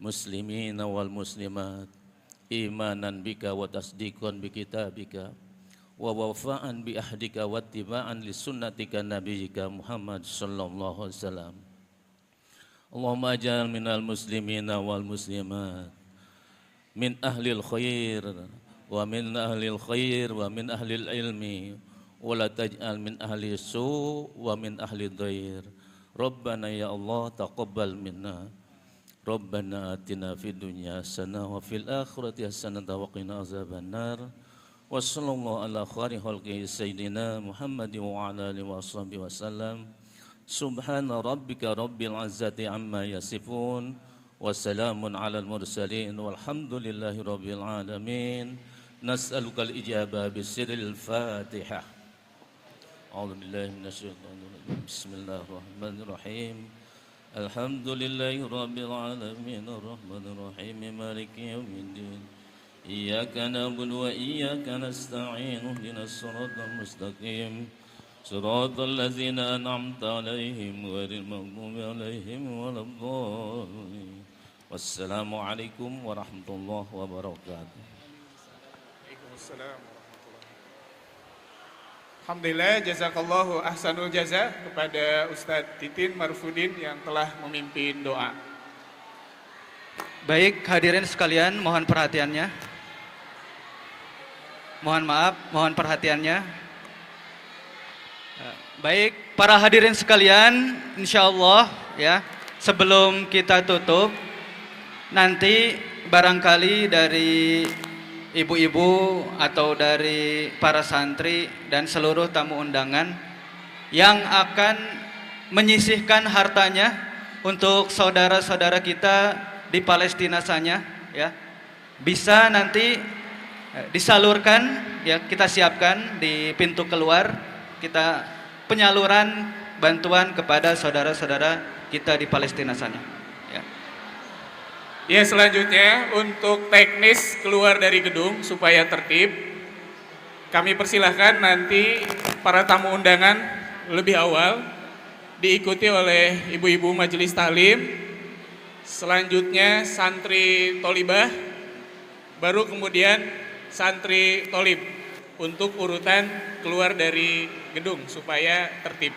Speaker 8: مسلمين والمسلمات إيمانا بك وتصديقا بكتابك ووفاء بأهدك واتباعا لسنتك نبيك محمد صلى الله عليه وسلم اللهم اجعل من المسلمين والمسلمات من أهل الخير ومن أهل العلم ولا تجعل من أهل السوء ومن أهل الضير ربنا يا الله تقبل منا ربنا آتنا في الدنيا حسنة وفي الآخرة حسنة وقنا عذاب النار وصلى الله على خير خلقه سيدنا محمد وعلى آله وصحبه وسلم سبحان ربك رب العزة عما يصفون وسلام على المرسلين والحمد لله رب العالمين نسألك الإجابة بسر الفاتحة أعوذ بالله من الشيطان الرجيم بسم الله الرحمن الرحيم الحمد لله رب العالمين الرحمن الرحيم مالك يوم الدين إياك نعبد وإياك نستعين اهدنا الصراط المستقيم صراط الذين أنعمت عليهم غير المغضوب عليهم ولا الضالين والسلام عليكم ورحمة الله وبركاته.
Speaker 3: Waalaikumsalam warahmatullahi wabarakatuh. Alhamdulillah, jazakallahu ahsanul jaza kepada Ustadz Titin Marfudin yang telah memimpin doa.
Speaker 4: Baik, hadirin sekalian, mohon perhatiannya. Mohon maaf, mohon perhatiannya. Baik, para hadirin sekalian, insya Allah ya, sebelum kita tutup, nanti barangkali dari ibu-ibu atau dari para santri dan seluruh tamu undangan yang akan menyisihkan hartanya untuk saudara-saudara kita di Palestina sana, ya, bisa nanti disalurkan, ya, kita siapkan di pintu keluar, kita penyaluran bantuan kepada saudara-saudara kita di Palestina sana. Ya.
Speaker 3: Ya, selanjutnya untuk teknis keluar dari gedung supaya tertib, kami persilahkan nanti para tamu undangan lebih awal diikuti oleh ibu-ibu majelis taklim, selanjutnya santri tolibah, baru kemudian santri tolib untuk urutan keluar dari gedung supaya tertib.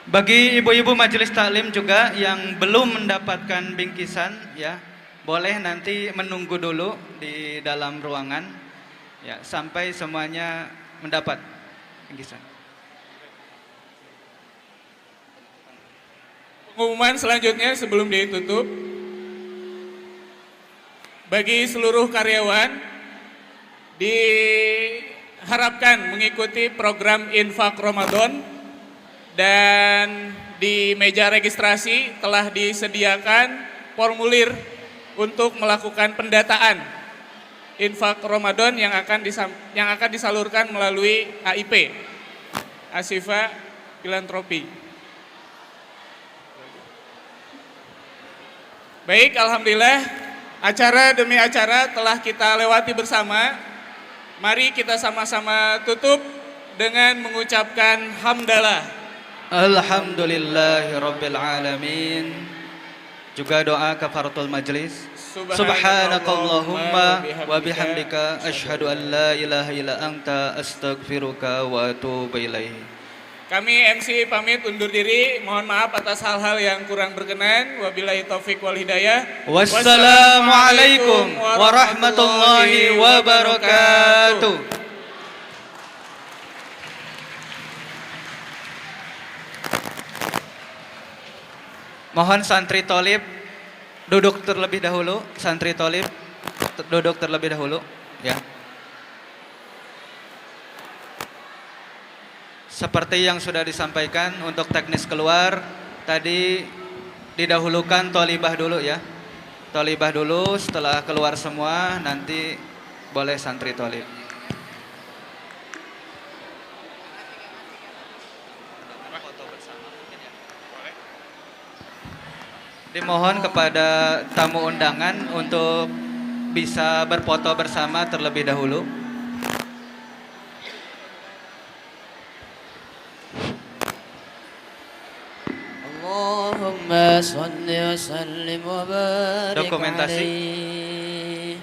Speaker 4: Bagi ibu-ibu majelis taklim juga yang belum mendapatkan bingkisan, ya, boleh nanti menunggu dulu di dalam ruangan, ya, sampai semuanya mendapat bingkisan.
Speaker 3: Pengumuman selanjutnya sebelum ditutup, bagi seluruh karyawan di harapkan mengikuti program Infak Ramadan, dan di meja registrasi telah disediakan formulir untuk melakukan pendataan Infak Ramadan yang akan disalurkan melalui AIP, Asifa Filantropi. Baik, alhamdulillah acara demi acara telah kita lewati bersama. Mari kita sama-sama tutup dengan mengucapkan hamdalah.
Speaker 4: Alhamdulillahirabbil alamin. Juga doa kafaratul majlis. Subhanakallahumma wa bihamdika asyhadu an la ilaha illa anta astaghfiruka wa atubu ilaik.
Speaker 3: Kami MC pamit undur diri. Mohon maaf atas hal-hal yang kurang berkenan. Wabillahi taufik wal hidayah.
Speaker 4: Wassalamualaikum warahmatullahi wabarakatuh. Mohon santri tolib duduk terlebih dahulu. Santri tolib duduk terlebih dahulu, ya. Seperti yang sudah disampaikan untuk teknis keluar, tadi didahulukan tolibah dulu ya. Tolibah dulu, setelah keluar semua nanti boleh santri tolib. Dimohon kepada tamu undangan untuk bisa berfoto bersama terlebih dahulu.
Speaker 2: Allahumma salli wa sallim wa barik
Speaker 4: Dokumentasi.
Speaker 2: alaihi.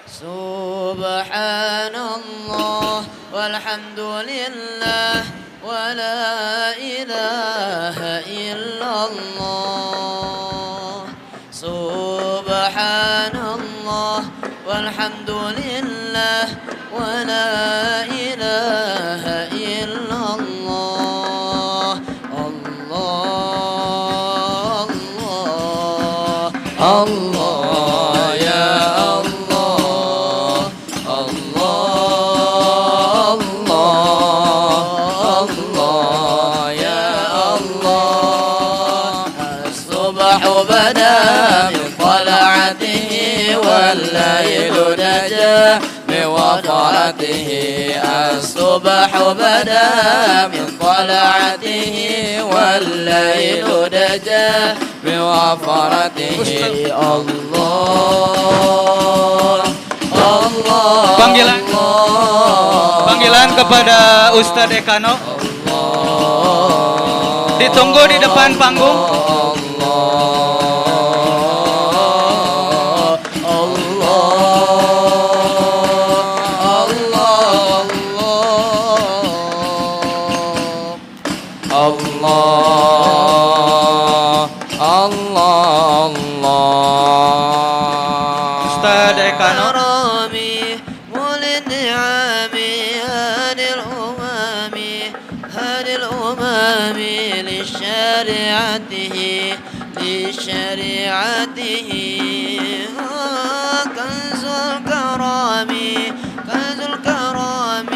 Speaker 2: Subhanallah walhamdulillah wa la ilaha illallah. Subhanallah walhamdulillah wa la ilaha illallah. Allah, Allah, Allah, ya Allah, Allah, Allah, Allah, ya Allah. As-subhu bada min tala'atihi wal-laylu naja min wafaratihi. As-subhu bada min tala'atihi wal-laylu naja min wafaratihi. Allah, Allah.
Speaker 4: Panggilan kepada Ustadz Ekano. Ditunggu di depan panggung. Ustadz Ekano.
Speaker 2: لشريعته كنز الكرام كنز الكرام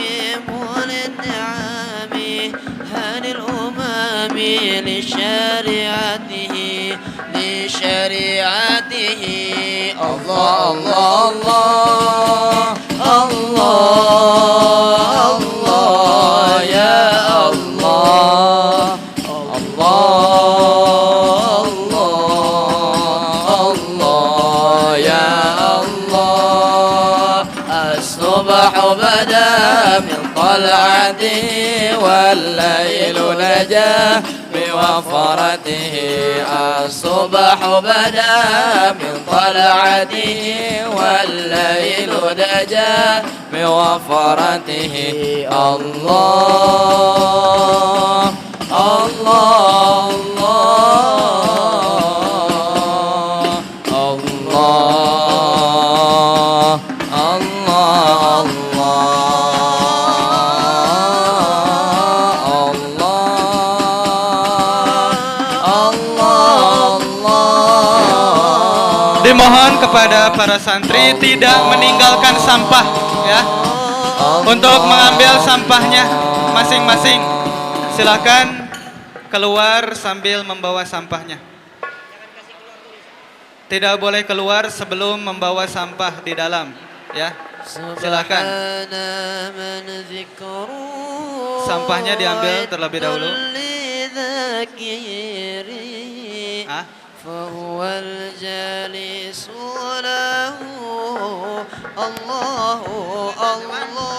Speaker 2: مول النعم هاني الأمم لشريعته لشريعته. الله الله الله الله يا الله الله الله يا الله. الصبح بدا من طلعته والليل نجا بوفرته. الصبح بدا من طلعته والليل نجا بوفرته. الله الله الله الله
Speaker 4: Dimohon kepada para santri tidak meninggalkan sampah, ya. untuk mengambil sampahnya masing-masing. Silakan keluar sambil membawa sampahnya. Tidak boleh keluar sebelum membawa sampah di dalam, ya. Silakan. Sampahnya diambil terlebih dahulu. Ah?
Speaker 2: فهو الجالس له الله الله